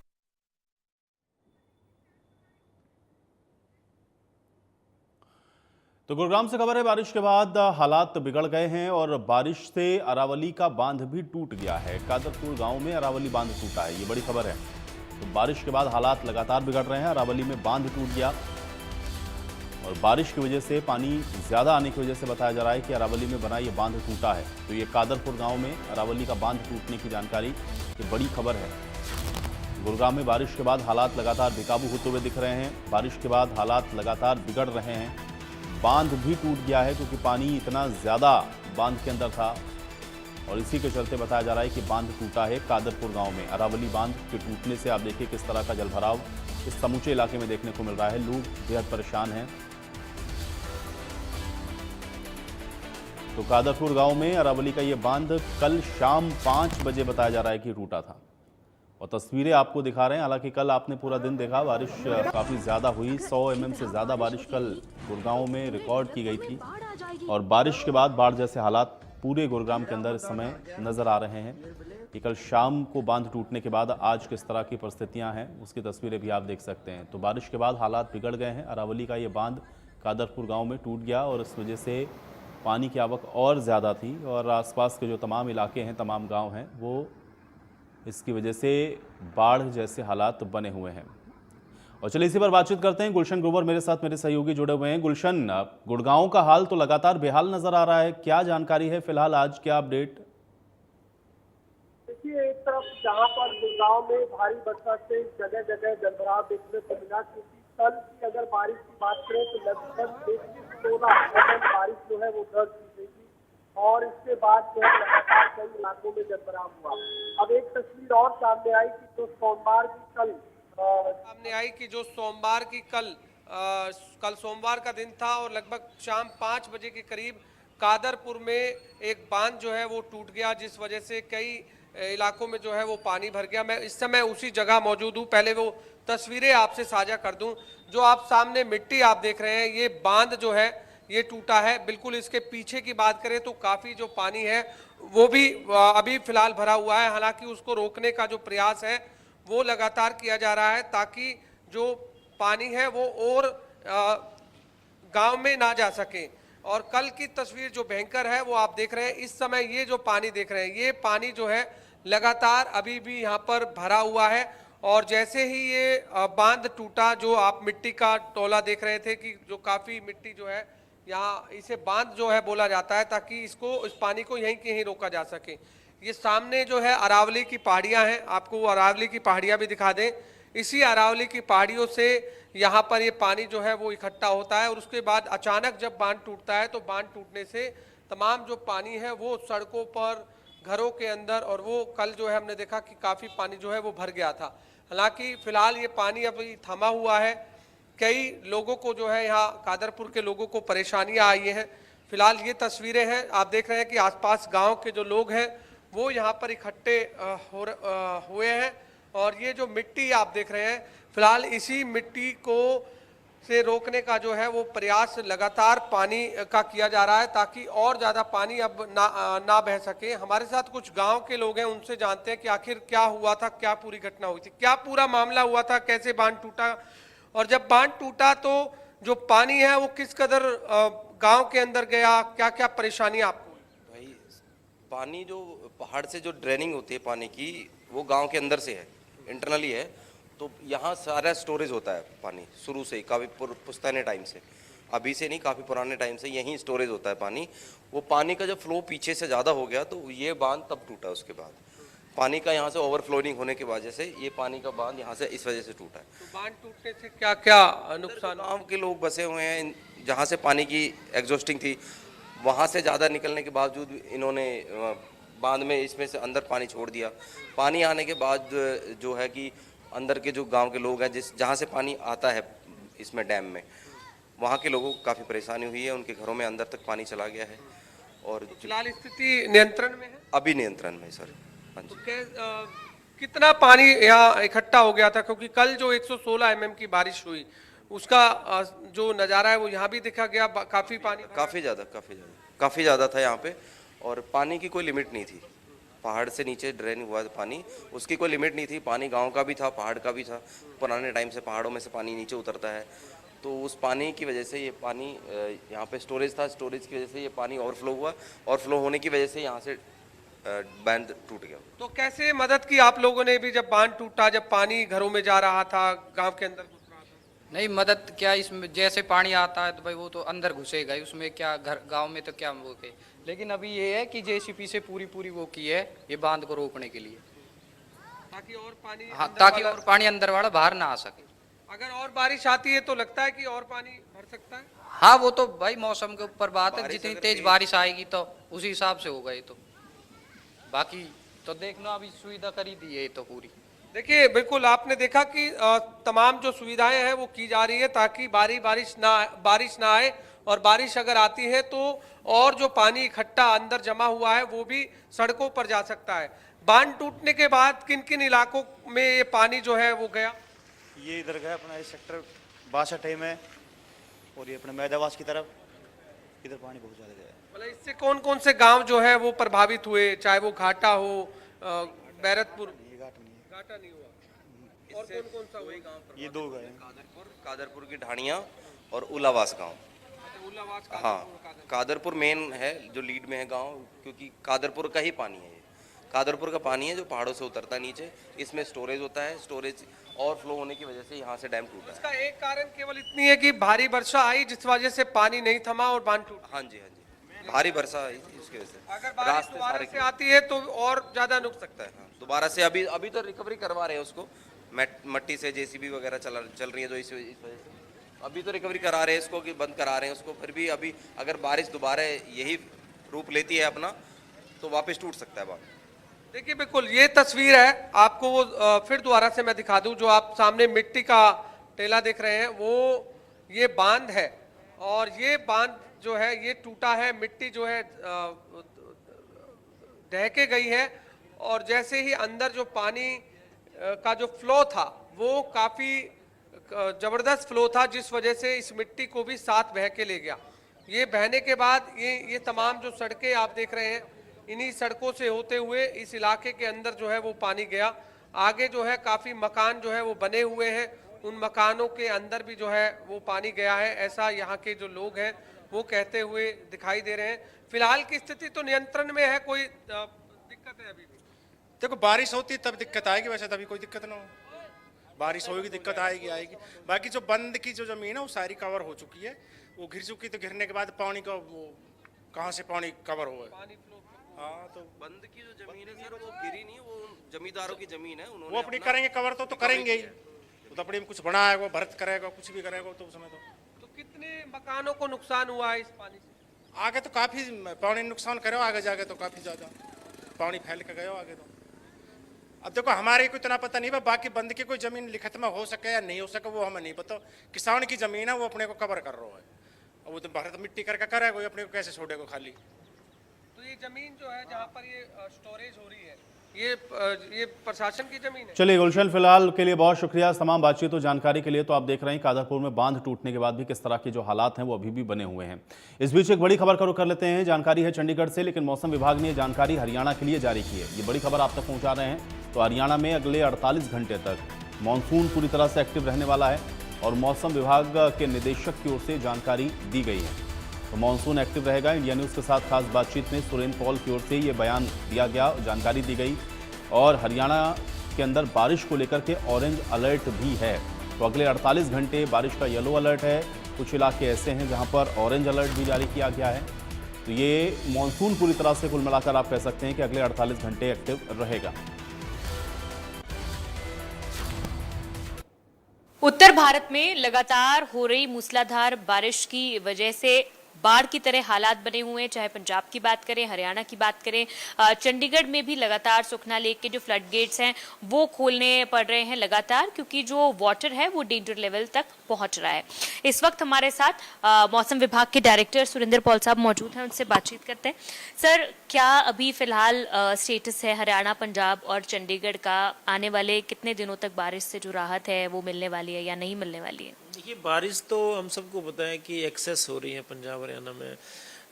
तो गुरुग्राम से खबर है, बारिश के बाद हालात बिगड़ गए हैं और बारिश से अरावली का बांध भी टूट गया है। कादरपुर गांव में अरावली बांध टूटा है, ये बड़ी खबर है। तो बारिश के बाद हालात लगातार बिगड़ रहे हैं। अरावली में बांध टूट गया और बारिश की वजह से पानी ज़्यादा आने की वजह से बताया जा रहा है कि अरावली में बना ये बांध टूटा है। तो ये कादरपुर गांव में अरावली का बांध टूटने की जानकारी, ये बड़ी खबर है। गुरुग्राम में बारिश के बाद हालात लगातार बेकाबू होते हुए दिख रहे हैं। बारिश के बाद हालात लगातार बिगड़ रहे हैं। बांध भी टूट गया है क्योंकि पानी इतना ज़्यादा बांध के अंदर था और इसी के चलते बताया जा रहा है कि बांध टूटा है कादरपुर गांव में। अरावली बांध के टूटने से आप देखिए किस तरह का जलभराव इस समूचे इलाके में देखने को मिल रहा है। लोग बेहद परेशान हैं। तो कादरपुर गांव में अरावली का ये बांध कल शाम 5 बजे बताया जा रहा है कि टूटा था और तस्वीरें आपको दिखा रहे हैं। हालांकि कल आपने पूरा दिन देखा, बारिश काफ़ी ज़्यादा हुई। 100 mm से ज़्यादा बारिश कल गुरुग्राम में रिकॉर्ड की गई थी और बारिश के बाद बाढ़ जैसे हालात पूरे गुरुग्राम के अंदर इस समय नज़र आ रहे हैं। कि कल शाम को बांध टूटने के बाद आज किस तरह की परिस्थितियां हैं उसकी तस्वीरें भी आप देख सकते हैं। तो बारिश के बाद हालात बिगड़ गए हैं। अरावली का ये बांध कादरपुर गाँव में टूट गया और इस वजह से पानी की आवक और ज़्यादा थी और आसपास के जो तमाम इलाके हैं, तमाम गांव हैं, वो इसकी वजह से बाढ़ जैसे हालात बने हुए हैं। और चलिए इसी पर बातचीत करते हैं। गुलशन ग्रोवर मेरे साथ मेरे सहयोगी जुड़े हुए हैं। गुलशन, गुड़गांव का हाल तो लगातार बेहाल नजर आ रहा है, क्या जानकारी है फिलहाल, आज क्या अपडेट? देखिए, एक तरफ जहां पर गुड़गांव में भारी बरसात से जगह जगह जलभराव देखने को मिला, क्योंकि कल की अगर बारिश की बात करें तो लगभग 16 बारिश जो है वो दर्ज की गई थी और इसके बाद जो है लगातार कई इलाकों में जलभराव हुआ। अब एक तस्वीर और सामने आई कि जो सोमवार की कल सोमवार का दिन था और लगभग शाम 5 बजे के करीब कादरपुर में एक बांध जो है वो टूट गया, जिस वजह से कई इलाकों में जो है वो पानी भर गया। मैं इस समय उसी जगह मौजूद हूँ। पहले वो तस्वीरें आपसे साझा कर दूं। जो आप सामने मिट्टी आप देख रहे हैं, ये बांध जो है ये टूटा है। बिल्कुल इसके पीछे की बात करें तो काफी जो पानी है वो भी अभी फिलहाल भरा हुआ है। हालांकि उसको रोकने का जो प्रयास है वो लगातार किया जा रहा है ताकि जो पानी है वो और गांव में ना जा सके। और कल की तस्वीर जो भयंकर है वो आप देख रहे हैं। इस समय ये जो पानी देख रहे हैं, ये पानी जो है लगातार अभी भी यहाँ पर भरा हुआ है। और जैसे ही ये बांध टूटा, जो आप मिट्टी का टोला देख रहे थे कि जो काफी मिट्टी जो है यहाँ, इसे बांध जो है बोला जाता है ताकि इस पानी को यहीं कहीं रोका जा सके। ये सामने जो है अरावली की पहाड़ियां हैं, आपको अरावली की पहाड़ियां भी दिखा दें। इसी अरावली की पहाड़ियों से यहाँ पर ये पानी जो है वो इकट्ठा होता है और उसके बाद अचानक जब बांध टूटता है तो बांध टूटने से तमाम जो पानी है वो सड़कों पर, घरों के अंदर, और वो कल जो है हमने देखा कि काफी पानी जो है वो भर गया था। हालांकि फिलहाल ये पानी अभी थमा हुआ है। कई लोगों को जो है यहाँ कादरपुर के लोगों को परेशानियां आई हैं। फिलहाल ये तस्वीरें हैं, आप देख रहे हैं कि आसपास गांव के जो लोग हैं वो यहाँ पर इकट्ठे हुए हैं। और ये जो मिट्टी आप देख रहे हैं, फिलहाल इसी मिट्टी को से रोकने का जो है वो प्रयास लगातार पानी का किया जा रहा है ताकि और ज़्यादा पानी अब ना बह सके। हमारे साथ कुछ गांव के लोग हैं, उनसे जानते हैं कि आखिर क्या हुआ था, क्या पूरी घटना हुई थी, क्या पूरा मामला हुआ था, कैसे बांध टूटा, और जब बांध टूटा तो जो पानी है वो किस कदर गांव के अंदर गया, क्या क्या परेशानी आपको? भाई, पानी जो पहाड़ से जो ड्रेनिंग होती है पानी की, वो गांव के अंदर से है, इंटरनली है। तो यहाँ सारा स्टोरेज होता है पानी शुरू से ही, काफ़ी पुश्तैनी टाइम से, अभी से नहीं, काफ़ी पुराने टाइम से यहीं स्टोरेज होता है पानी। वो पानी का जब फ्लो पीछे से ज़्यादा हो गया तो ये बांध तब टूटा। उसके बाद पानी का यहाँ से ओवरफ्लोइंग होने की वजह से ये पानी का बांध यहाँ से इस वजह से टूटा है। तो बांध टूटने से क्या क्या नुकसान? गाँव के लोग बसे हुए हैं, जहाँ से पानी की एग्जॉस्टिंग थी वहाँ से ज़्यादा निकलने के बावजूद इन्होंने बांध में इसमें से अंदर पानी छोड़ दिया। पानी आने के बाद जो है कि अंदर के जो गांव के लोग हैं, जहाँ से पानी आता है इसमें डैम में, वहाँ के लोगों को काफ़ी परेशानी हुई है। उनके घरों में अंदर तक पानी चला गया है। और फिलहाल स्थिति नियंत्रण में है? अभी नियंत्रण में सर। तो कितना पानी यहाँ इकट्ठा हो गया था? क्योंकि कल जो 116 mm की बारिश हुई उसका जो नज़ारा है वो यहाँ भी देखा गया, काफ़ी पानी, काफ़ी ज़्यादा था यहाँ पे। और पानी की कोई लिमिट नहीं थी। पहाड़ से नीचे ड्रेन हुआ पानी, उसकी कोई लिमिट नहीं थी। पानी गांव का भी था, पहाड़ का भी था। पुराने टाइम से पहाड़ों में से पानी नीचे उतरता है, तो उस पानी की वजह से ये पानी यहाँ पे स्टोरेज था, स्टोरेज की वजह से ये पानी ओवरफ्लो हुआ, और फ्लो होने की वजह से यहाँ से बांध टूट गया। तो कैसे मदद की आप लोगों ने भी जब बांध टूटा, जब पानी घरों में जा रहा था, गाँव के अंदर घुस रहा था? नहीं, मदद क्या, इसमें जैसे पानी आता है तो भाई वो तो अंदर घुसेगा ही, उसमें क्या घर गांव में तो क्या वो के। लेकिन अभी ये है कि जेसीपी से पूरी वो की है ये बांध को रोकने के लिए, ताकि और पानी, हाँ, ताकि और पानी अंदर वाला बाहर ना आ सके। अगर और बारिश आती है तो लगता है कि और पानी भर सकता है? हाँ, वो तो भाई मौसम के ऊपर बात है, जितनी तेज बारिश आएगी तो उसी हिसाब से होगा। ये तो बाकी तो देखना, अभी सुविधा करी दी है तो पूरी। देखिए, बिल्कुल आपने देखा कि तमाम जो सुविधाएं हैं वो की जा रही है ताकि बारिश ना आए, और बारिश अगर आती है तो और जो पानी इकट्ठा अंदर जमा हुआ है वो भी सड़कों पर जा सकता है। बांध टूटने के बाद किन किन इलाकों में ये पानी जो है वो गया? ये इधर गया अपना सेक्टर 62 में, और ये अपने मैदावास की तरफ इधर पानी बहुत ज़्यादा गया। मतलब इससे कौन कौन से गांव जो है वो प्रभावित हुए, चाहे वो घाटा हो, बैरतपुर? घाटा नहीं हुआ। और कौन कौन सा हुए गाँव? ये 2 गए, कादरपुर की ढाणियाँ और उलावास गाँव। हाँ, कादरपुर मेन है जो लीड में है गांव, क्योंकि कादरपुर का ही पानी है ये। कादरपुर का पानी है जो पहाड़ों से उतरता है नीचे, इसमें स्टोरेज होता है, स्टोरेज ओवरफ्लो होने की वजह से यहाँ से डैम टूटा है। इसका एक कारण केवल इतनी है कि भारी वर्षा आई जिस वजह से पानी नहीं थमा और बांध टूटा। हाँ जी, हाँ जी, भारी वर्षा आई थी उसकी वजह से। अगर बारिश दोबारा से आती है तो और ज्यादा नुकसान सकता है। हाँ, दोबारा से अभी तो रिकवरी करवा रहे हैं उसको, मट्टी से जेसीबी वगैरह चल रही है, तो इस वजह से अभी तो रिकवरी करा रहे हैं इसको, कि बंद करा रहे हैं उसको। फिर भी अभी अगर बारिश दोबारा यही रूप लेती है अपना तो वापस टूट सकता है बांध। देखिए बिल्कुल ये तस्वीर है, आपको वो फिर दोबारा से मैं दिखा दूं, जो आप सामने मिट्टी का टेला देख रहे हैं वो ये बांध है, और ये बांध जो है ये टूटा है, मिट्टी जो है ढह के गई है, और जैसे ही अंदर जो पानी का जो फ्लो था वो काफी जबरदस्त फ्लो था, जिस वजह से इस मिट्टी को भी साथ बह के ले गया। ये बहने के बाद ये तमाम जो सड़कें आप देख रहे हैं, इन्हीं सड़कों से होते हुए इस इलाके के अंदर जो है वो पानी गया। आगे जो है काफी मकान जो है वो बने हुए हैं, उन मकानों के अंदर भी जो है वो पानी गया है, ऐसा यहाँ के जो लोग हैं वो कहते हुए दिखाई दे रहे हैं। फिलहाल की स्थिति तो नियंत्रण में है, कोई दिक्कत है अभी भी? देखो बारिश होती तब दिक्कत आएगी, वैसे तभी कोई दिक्कत ना हो। बारिश होगी दिक्कत आएगी। बाकी जो बंद की जो जमीन है वो सारी कवर हो चुकी है, वो घिर चुकी, तो घिरने के बाद पानी का वो कहाँ से पानी कवर हुआ है। हाँ, तो बंद की जो जमीन है सर वो गिरी नहीं, वो जमींदारों की जमीन है, उन्होंने वो अपनी करेंगे कवर तो करेंगे ही, वो तो अपने में कुछ बना है, वो भरत करेगा, कुछ भी करेगा तो उसमें तो कितने मकानों को नुकसान हुआ है इस पानी से? आगे तो काफी पानी नुकसान करे, आगे जाके तो काफी ज्यादा पानी फैल के गया आगे तो। अब देखो हमारे को इतना पता नहीं, बाकी बंद की कोई जमीन लिखत में हो सके या नहीं हो सके वो हमें नहीं पता। किसान की जमीन है वो अपने को कवर कर रहा है, वो तो भारत मिट्टी करके करेगा, वो अपने को कैसे छोड़ेगा खाली। तो ये जमीन जो है जहाँ पर ये स्टोरेज हो रही है ये प्रशासन की जमीन है। चलिए गुलशन, फिलहाल के लिए बहुत शुक्रिया तमाम बातचीत और जानकारी के लिए। तो आप देख रहे हैं कादरपुर में बांध टूटने के बाद भी किस तरह के जो हालात हैं वो अभी भी बने हुए हैं। इस बीच एक बड़ी खबर का रुख कर लेते हैं। जानकारी है चंडीगढ़ से, लेकिन मौसम विभाग ने ये जानकारी हरियाणा के लिए जारी की है। ये बड़ी खबर आप तक पहुंचा रहे हैं। तो हरियाणा में अगले 48 घंटे तक मानसून पूरी तरह से एक्टिव रहने वाला है, और मौसम विभाग के निदेशक की ओर से जानकारी दी गई है। तो मानसून एक्टिव रहेगा। इंडिया न्यूज़ के साथ खास बातचीत में सुरेंद्र पॉल की ओर से ये बयान दिया गया, जानकारी दी गई, और हरियाणा के अंदर बारिश को लेकर के ऑरेंज अलर्ट भी है। तो अगले 48 घंटे बारिश का येलो अलर्ट है। कुछ इलाके ऐसे हैं जहां पर ऑरेंज अलर्ट भी जारी किया गया है। तो ये मानसून पूरी तरह से कुल मिलाकर आप कह सकते हैं कि अगले 48 घंटे एक्टिव रहेगा। उत्तर भारत में लगातार हो रही मूसलाधार बारिश की वजह से बाढ़ की तरह हालात बने हुए हैं। चाहे पंजाब की बात करें, हरियाणा की बात करें, चंडीगढ़ में भी लगातार सुखना लेक के जो फ्लड गेट्स हैं वो खोलने पड़ रहे हैं लगातार, क्योंकि जो वाटर है वो डेंजर लेवल तक पहुंच रहा है। इस वक्त हमारे साथ मौसम विभाग के डायरेक्टर सुरेंद्र पॉल साहब मौजूद हैं, उनसे बातचीत करते हैं। सर, क्या अभी फिलहाल स्टेटस है हरियाणा, पंजाब और चंडीगढ़ का? आने वाले कितने दिनों तक बारिश से जो राहत है वो मिलने वाली है या नहीं मिलने वाली है? देखिए, बारिश तो हम सबको पता है कि एक्सेस हो रही है पंजाब हरियाणा में।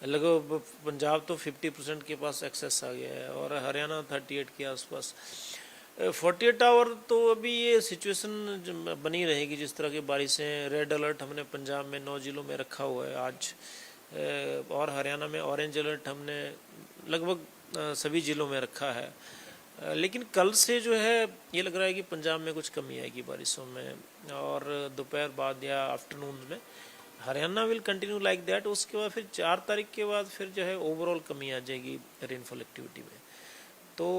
लगभग पंजाब तो 50% के पास एक्सेस आ गया है, और हरियाणा 38 के आसपास। 48 आवर तो अभी ये सिचुएशन बनी रहेगी जिस तरह की बारिशें। रेड अलर्ट हमने पंजाब में 9 जिलों में रखा हुआ है आज, और हरियाणा में ऑरेंज अलर्ट हमने लगभग सभी जिलों में रखा है। लेकिन कल से जो है ये लग रहा है कि पंजाब में कुछ कमी आएगी बारिशों में, और दोपहर बाद या आफ्टरनून में। Haryana will continue like that. उसके बाद फिर 4 तारीख के बाद फिर जो है ओवरऑल कमी आ जाएगी रेनफॉल एक्टिविटी में। तो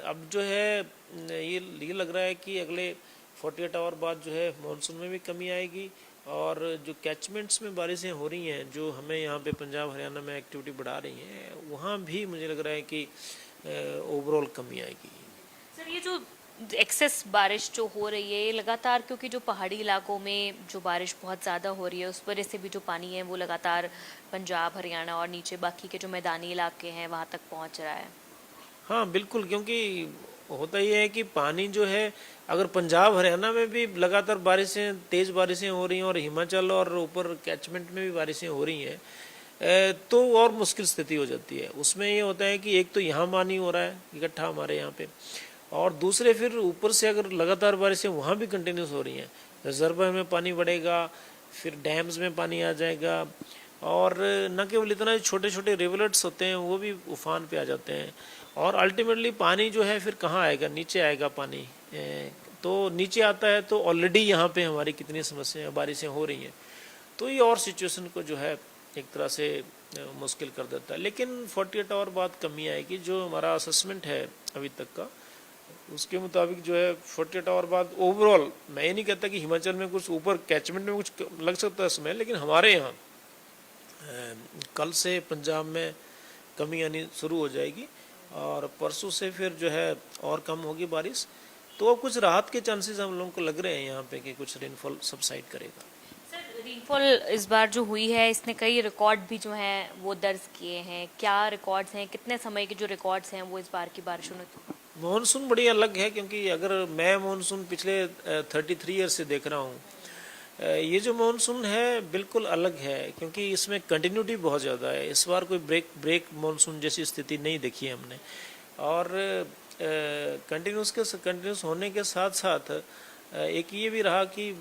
अब जो है ये लग रहा है कि अगले 48 आवर बाद जो है मानसून में भी कमी आएगी, और जो कैचमेंट्स में बारिशें हो रही हैं जो हमें यहाँ पे पंजाब हरियाणा में एक्टिविटी बढ़ा रही हैं, वहाँ भी मुझे लग रहा है कि ओवरऑल कमी आएगी। सर, ये जो एक्सेस बारिश जो हो रही है ये लगातार, क्योंकि जो पहाड़ी इलाकों में जो बारिश बहुत ज़्यादा हो रही है उस वजह से भी जो पानी है वो लगातार पंजाब, हरियाणा और नीचे बाकी के जो मैदानी इलाके हैं वहाँ तक पहुँच रहा है। हाँ बिल्कुल, क्योंकि होता ये है कि पानी जो है अगर पंजाब हरियाणा में भी लगातार बारिशें, तेज़ बारिशें हो रही हैं, और हिमाचल और ऊपर कैचमेंट में भी बारिशें हो रही हैं, तो और मुश्किल स्थिति हो जाती है। उसमें ये होता है कि एक तो यहाँ पानी हो रहा है इकट्ठा हमारे यहाँ पे, और दूसरे फिर ऊपर से अगर लगातार बारिशें वहाँ भी कंटिन्यूस हो रही हैं, रिजर्वर में पानी बढ़ेगा, फिर डैम्स में पानी आ जाएगा, और न केवल इतना, छोटे छोटे रिवलेट्स होते हैं वो भी उफान पे आ जाते हैं, और अल्टीमेटली पानी जो है फिर कहाँ आएगा, नीचे आएगा पानी। तो नीचे आता है तो ऑलरेडी यहाँ पे हमारी कितनी समस्याएं, बारिशें हो रही हैं, तो ये और सिचुएशन को जो है एक तरह से मुश्किल कर देता है। लेकिन 48 आवर बाद कमी आएगी। जो हमारा असेसमेंट है अभी तक का, उसके मुताबिक जो है 48 आवर बाद ओवरऑल, मैं ये नहीं कहता कि हिमाचल में कुछ ऊपर कैचमेंट में कुछ लग सकता है समय, लेकिन हमारे यहाँ कल से पंजाब में कमी आनी शुरू हो जाएगी और परसों से फिर जो है और कम होगी बारिश। तो अब कुछ राहत के चांसेस हम लोगों को लग रहे हैं यहाँ पे कि कुछ रेनफॉल सबसाइड करेगा। सर, रेनफॉल इस बार जो हुई है इसने कई रिकॉर्ड भी जो हैं वो दर्ज किए हैं। क्या रिकॉर्ड्स हैं, कितने समय के जो रिकॉर्ड्स हैं वो इस बार की बारिशों ने? मानसून बड़ी अलग है, क्योंकि अगर मैं मानसून पिछले 33 ईयर से देख रहा हूँ, ये जो मानसून है बिल्कुल अलग है, क्योंकि इसमें कंटिन्यूटी बहुत ज़्यादा है। इस बार कोई ब्रेक मानसून जैसी स्थिति नहीं देखी है हमने, और कंटिन्यूस होने के साथ साथ एक ये भी रहा कि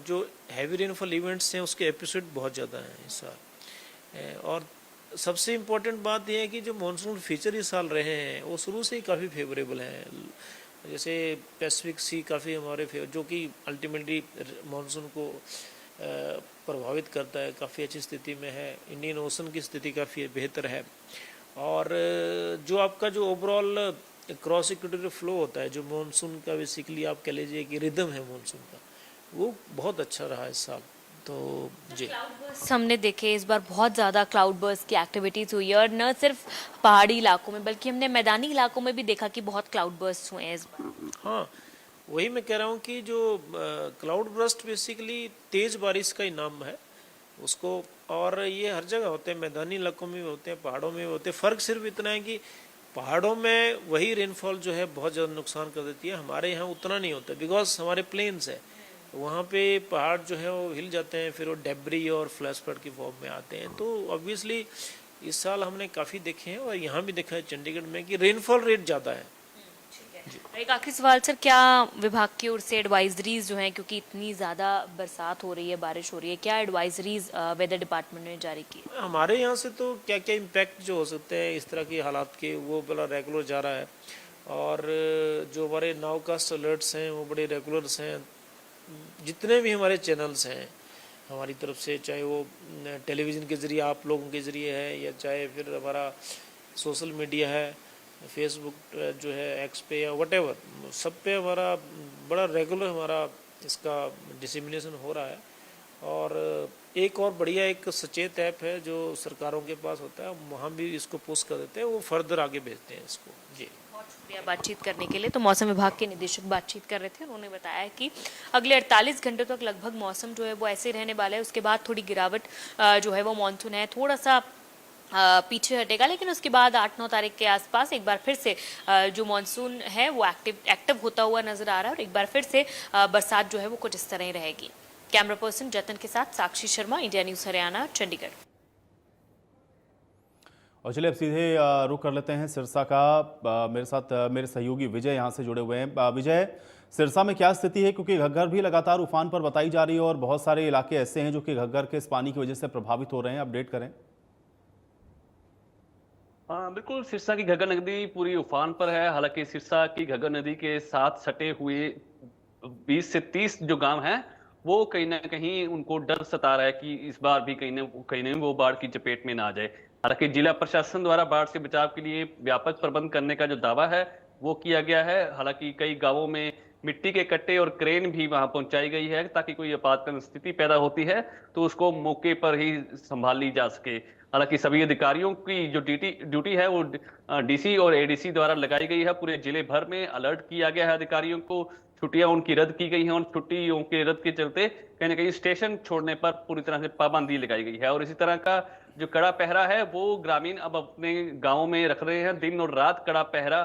जो हैवी रेनफॉल इवेंट्स हैं उसके एपिसोड बहुत ज़्यादा हैं इस साल। और सबसे इम्पोर्टेंट बात यह है कि जो मानसून फीचर इस साल रहे हैं वो शुरू से ही काफ़ी फेवरेबल हैं। जैसे पैसिफिक सी काफ़ी हमारे जो कि अल्टीमेटली मानसून को प्रभावित करता है, काफ़ी अच्छी स्थिति में है। इंडियन ओशन की स्थिति काफ़ी बेहतर है, और जो आपका जो ओवरऑल क्रॉस इक्वेटोरियल फ्लो होता है, जो मानसून का बेसिकली आप कह लीजिए कि रिदम है मानसून का, वो बहुत अच्छा रहा इस साल। तो जी, हमने देखे इस बार बहुत ज़्यादा क्लाउड बर्स्ट की एक्टिविटीज़ हुई है, और न सिर्फ पहाड़ी इलाकों में बल्कि हमने मैदानी इलाकों में भी देखा कि बहुत क्लाउड बर्स्ट हुए हैं इस बार। हाँ, वही मैं कह रहा हूँ कि जो क्लाउड बर्स्ट बेसिकली तेज़ बारिश का ही नाम है उसको, और ये हर जगह होते हैं, मैदानी इलाकों में भी होते हैं, पहाड़ों में भी होते हैं। फ़र्क सिर्फ इतना है कि पहाड़ों में वही रेनफॉल जो है बहुत ज़्यादा नुकसान कर देती है, हमारे यहाँ उतना नहीं होता, बिकॉज हमारे प्लेन्स है, वहाँ पे पहाड़ जो है वो हिल जाते हैं, फिर वो डेब्री और फ्लैश फ्लड की फॉर्म में आते हैं। तो ऑब्वियसली इस साल हमने काफ़ी देखे हैं, और यहाँ भी देखा है चंडीगढ़ में कि रेनफॉल रेट ज़्यादा है। एक आखिरी सवाल सर, क्या विभाग की ओर से एडवाइजरीज जो हैं, क्योंकि इतनी ज़्यादा बरसात हो रही है, बारिश हो रही है, क्या एडवाइजरीज वेदर डिपार्टमेंट ने जारी की? हमारे यहाँ से तो क्या क्या इम्पैक्ट जो हो सकते हैं इस तरह के हालात के, वो बड़ा रेगुलर जा रहा है, और जो हमारे नाउकास्ट अलर्ट्स हैं वो बड़े रेगुलर्स हैं। जितने भी हमारे चैनल्स हैं हमारी तरफ से, चाहे वो टेलीविज़न के ज़रिए आप लोगों के ज़रिए है, या चाहे फिर हमारा सोशल मीडिया है, फेसबुक जो है, एक्स पे या व्हाटएवर, सब पे हमारा बड़ा रेगुलर हमारा इसका डिसेमिनेशन हो रहा है। और एक और बढ़िया एक सचेत ऐप है जो सरकारों के पास होता है, वहाँ भी इसको पोस्ट कर देते हैं, वो फर्दर आगे भेजते हैं इसको। जी, बहुत शुक्रिया बातचीत करने के लिए। तो मौसम विभाग के निदेशक बातचीत कर रहे थे, उन्होंने बताया कि अगले 48 घंटों तक लगभग मौसम जो है वो ऐसे रहने वाला है। उसके बाद थोड़ी गिरावट जो है वो मानसून है थोड़ा सा पीछे हटेगा, लेकिन उसके बाद 8-9 तारीख के आसपास एक बार फिर से जो मानसून है वो एक्टिव होता हुआ नजर आ रहा है, और एक बार फिर से बरसात जो है वो कुछ इस तरह ही रहेगी। कैमरा पर्सन जतन के साथ साक्षी शर्मा, इंडिया न्यूज़ हरियाणा, चंडीगढ़। और चलिए अब सीधे रुख कर लेते हैं सिरसा का। मेरे साथ मेरे सहयोगी विजय यहाँ से जुड़े हुए हैं। विजय, सिरसा में क्या स्थिति है, क्योंकि घग्गर भी लगातार उफान पर बताई जा रही है और बहुत सारे इलाके ऐसे हैं जो कि घग्गर के इस पानी की वजह से प्रभावित हो रहे हैं, अपडेट करें। हाँ बिल्कुल, सिरसा की घग्गर नदी पूरी उफान पर है। हालांकि सिरसा की घग्गर नदी के साथ सटे हुए 20 से 30 जो गांव हैं वो कहीं ना कहीं उनको डर सता रहा है कि इस बार भी कहीं ना वो बाढ़ की चपेट में ना आ जाए। हालांकि जिला प्रशासन द्वारा बाढ़ से बचाव के लिए व्यापक प्रबंध करने का जो दावा है वो किया गया है। हालांकि कई गांवों में मिट्टी के कट्टे और क्रेन भी वहां पहुंचाई गई है ताकि कोई आपातकालीन स्थिति पैदा होती है तो उसको मौके पर ही संभाल ली जा सके। हालांकि सभी अधिकारियों की जो ड्यूटी है वो डीसी और एडीसी द्वारा लगाई गई है। पूरे जिले भर में अलर्ट किया गया है अधिकारियों को। छुट्टियां उनकी रद्द की गई हैं और छुट्टियों के रद्द के चलते कहीं ना कहीं स्टेशन छोड़ने पर पूरी तरह से पाबंदी लगाई गई है। और इसी तरह का जो कड़ा पहरा है वो ग्रामीण अब अपने गाँव में रख रहे हैं। दिन और रात कड़ा पहरा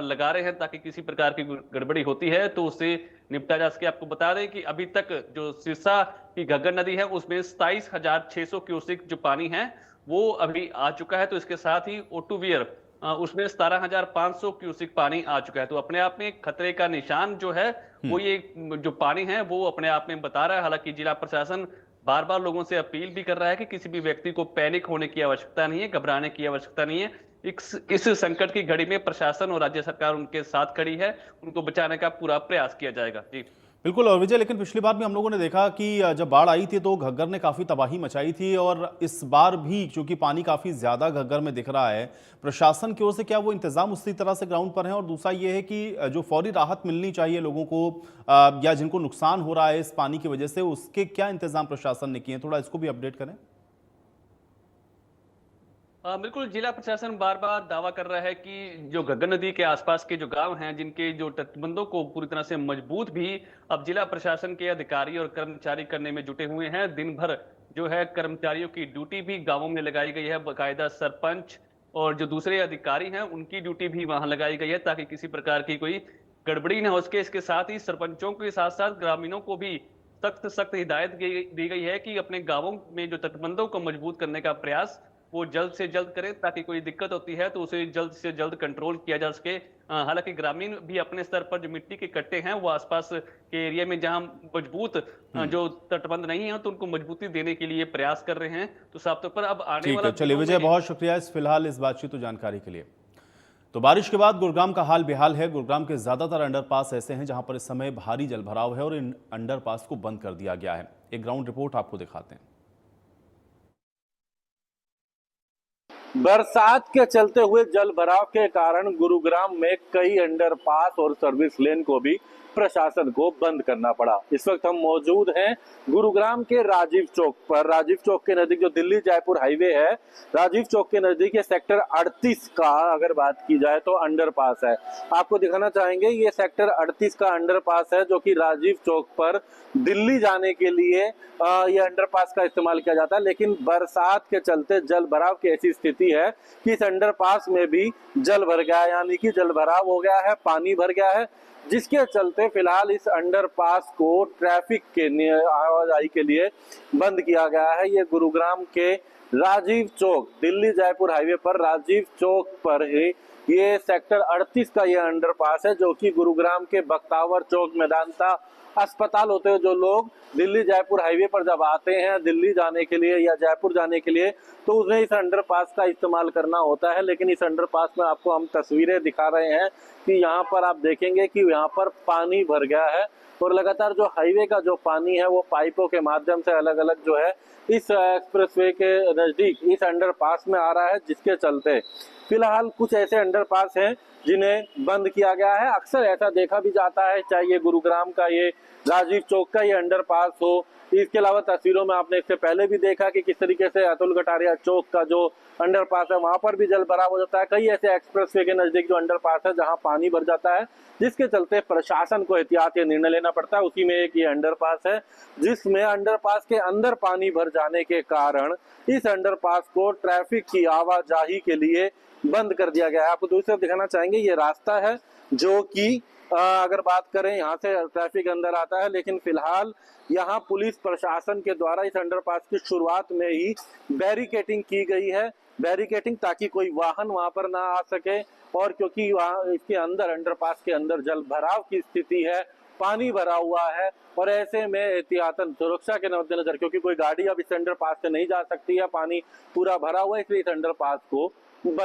लगा रहे हैं ताकि किसी प्रकार की गड़बड़ी होती है तो उससे निपटा जा सके। आपको बता दें कि अभी तक जो सिरसा की घग्गर नदी है उसमें 27,600 क्यूसेक जो पानी है वो अभी आ चुका है। तो इसके साथ ही ओटूवियर उसमें 17,500 क्यूसेक पानी आ चुका है। तो अपने आप में खतरे का निशान जो है वो ये जो पानी है वो अपने आप में बता रहा है। हालांकि जिला प्रशासन बार बार लोगों से अपील भी कर रहा है कि किसी भी व्यक्ति को पैनिक होने की आवश्यकता नहीं है, घबराने की आवश्यकता नहीं है। इस संकट की घड़ी में प्रशासन और राज्य सरकार उनके साथ खड़ी है, उनको बचाने का पूरा प्रयास किया जाएगा। जी बिल्कुल। और विजय, लेकिन पिछली बार भी हम लोगों ने देखा कि जब बाढ़ आई थी तो घग्गर ने काफ़ी तबाही मचाई थी, और इस बार भी क्योंकि पानी काफ़ी ज़्यादा घग्गर में दिख रहा है, प्रशासन की ओर से क्या वो इंतजाम उसी तरह से ग्राउंड पर है? और दूसरा ये है कि जो फौरी राहत मिलनी चाहिए लोगों को या जिनको नुकसान हो रहा है इस पानी की वजह से, उसके क्या इंतजाम प्रशासन ने किए? थोड़ा इसको भी अपडेट करें। बिल्कुल, जिला प्रशासन बार बार दावा कर रहा है कि जो घग्गर नदी के आसपास के जो गांव हैं, जिनके जो तटबंधों को पूरी तरह से मजबूत भी अब जिला प्रशासन के अधिकारी और कर्मचारी करने में जुटे हुए हैं। दिन भर जो है कर्मचारियों की ड्यूटी भी गांवों में लगाई गई है, बाकायदा सरपंच और जो दूसरे अधिकारी हैं उनकी ड्यूटी भी वहां लगाई गई है, ताकि किसी प्रकार की कोई गड़बड़ी न हो सके। इसके साथ ही सरपंचों के साथ साथ ग्रामीणों को भी सख्त हिदायत दी गई है कि अपने गाँवों में जो तटबंधों को मजबूत करने का प्रयास वो जल्द से जल्द करें, ताकि कोई दिक्कत होती है तो उसे जल्द से जल्द कंट्रोल किया जा सके। हालांकि ग्रामीण भी अपने स्तर पर जो मिट्टी के कट्टे हैं वो आसपास के एरिया में जहां मजबूत जो तटबंध नहीं है तो उनको मजबूती देने के लिए प्रयास कर रहे हैं। तो साफ तौर पर अब आने वाला चलिए विजय, बहुत शुक्रिया फिलहाल इस बातचीत और जानकारी के लिए। तो बारिश के बाद गुरुग्राम का हाल बेहाल है। गुरुग्राम के ज्यादातर अंडरपास ऐसे हैं जहां पर इस समय भारी जलभराव है और इन अंडरपास को बंद कर दिया गया है। एक ग्राउंड रिपोर्ट आपको दिखाते हैं। बरसात के चलते हुए जल भराव के कारण गुरुग्राम में कई अंडरपास और सर्विस लेन को भी प्रशासन को बंद करना पड़ा। इस वक्त हम मौजूद हैं गुरुग्राम के राजीव चौक पर। राजीव चौक के नजदीक जो दिल्ली जयपुर हाईवे है, राजीव चौक के नजदीक ये सेक्टर 38 का अगर बात की जाए तो अंडरपास है। आपको दिखाना चाहेंगे ये सेक्टर 38 का अंडरपास है, जो कि राजीव चौक पर दिल्ली जाने के लिए ये अंडरपास का इस्तेमाल किया जाता है। लेकिन बरसात के चलते जल भराव की ऐसी स्थिति है कि इस अंडरपास में भी जल भर गया है, यानी कि जल भराव हो गया है, पानी भर गया है, जिसके चलते फिलहाल इस अंडरपास को ट्रैफिक के आवाजाही के लिए बंद किया गया है। ये गुरुग्राम के राजीव चौक, दिल्ली जयपुर हाईवे पर राजीव चौक पर ही ये सेक्टर 38 का ये अंडरपास है, जो कि गुरुग्राम के बख्तावर चौक, मेदांता अस्पताल होते हुए जो लोग दिल्ली जयपुर हाईवे पर जब आते हैं दिल्ली जाने के लिए या जयपुर जाने के लिए, तो उन्हें इस अंडरपास का इस्तेमाल करना होता है। लेकिन इस अंडरपास में आपको हम तस्वीरें दिखा रहे हैं कि यहाँ पर आप देखेंगे कि यहाँ पर पानी भर गया है और लगातार जो हाईवे का जो पानी है वो पाइपों के माध्यम से अलग अलग जो है इस एक्सप्रेसवे के नजदीक इस अंडरपास में आ रहा है, जिसके चलते फिलहाल कुछ ऐसे अंडरपास हैं जिन्हें बंद किया गया है। अक्सर ऐसा देखा भी जाता है, चाहे ये गुरुग्राम का ये राजीव चौक का ये अंडरपास हो, इसके अलावा तस्वीरों में आपने इससे पहले भी देखा कि किस तरीके से अतुल कटारिया चौक का जो अंडरपास है वहां पर भी जल भराव हो जाता है। कई ऐसे एक्सप्रेसवे के नजदीक जो अंडरपास है जहां पानी भर जाता है, जिसके चलते प्रशासन को एहतियाती निर्णय लेना पड़ता है। उसी में एक ये अंडरपास है जिसमें अंडरपास के अंदर पानी भर जाने के कारण इस अंडरपास को ट्रैफिक की आवाजाही के लिए बंद कर दिया गया है। आपको दूसरी तरफ दिखाना चाहेंगे ये रास्ता है जो कि अगर बात करें यहाँ से ट्रैफिक अंदर आता है, लेकिन फिलहाल यहाँ पुलिस प्रशासन के द्वारा इस अंडरपास की शुरुआत में ही बैरिकेटिंग की गई है, बैरिकेटिंग ताकि कोई वाहन वहां पर ना आ सके। और क्योंकि वहाँ इसके अंदर अंडरपास के अंदर जल भराव की स्थिति है, पानी भरा हुआ है और ऐसे में एहतियातन सुरक्षा के मद्देनजर, क्योंकि कोई गाड़ी अब इस अंडरपास से नहीं जा सकती है, पानी पूरा भरा हुआ है, इसलिए इस अंडरपास को बंद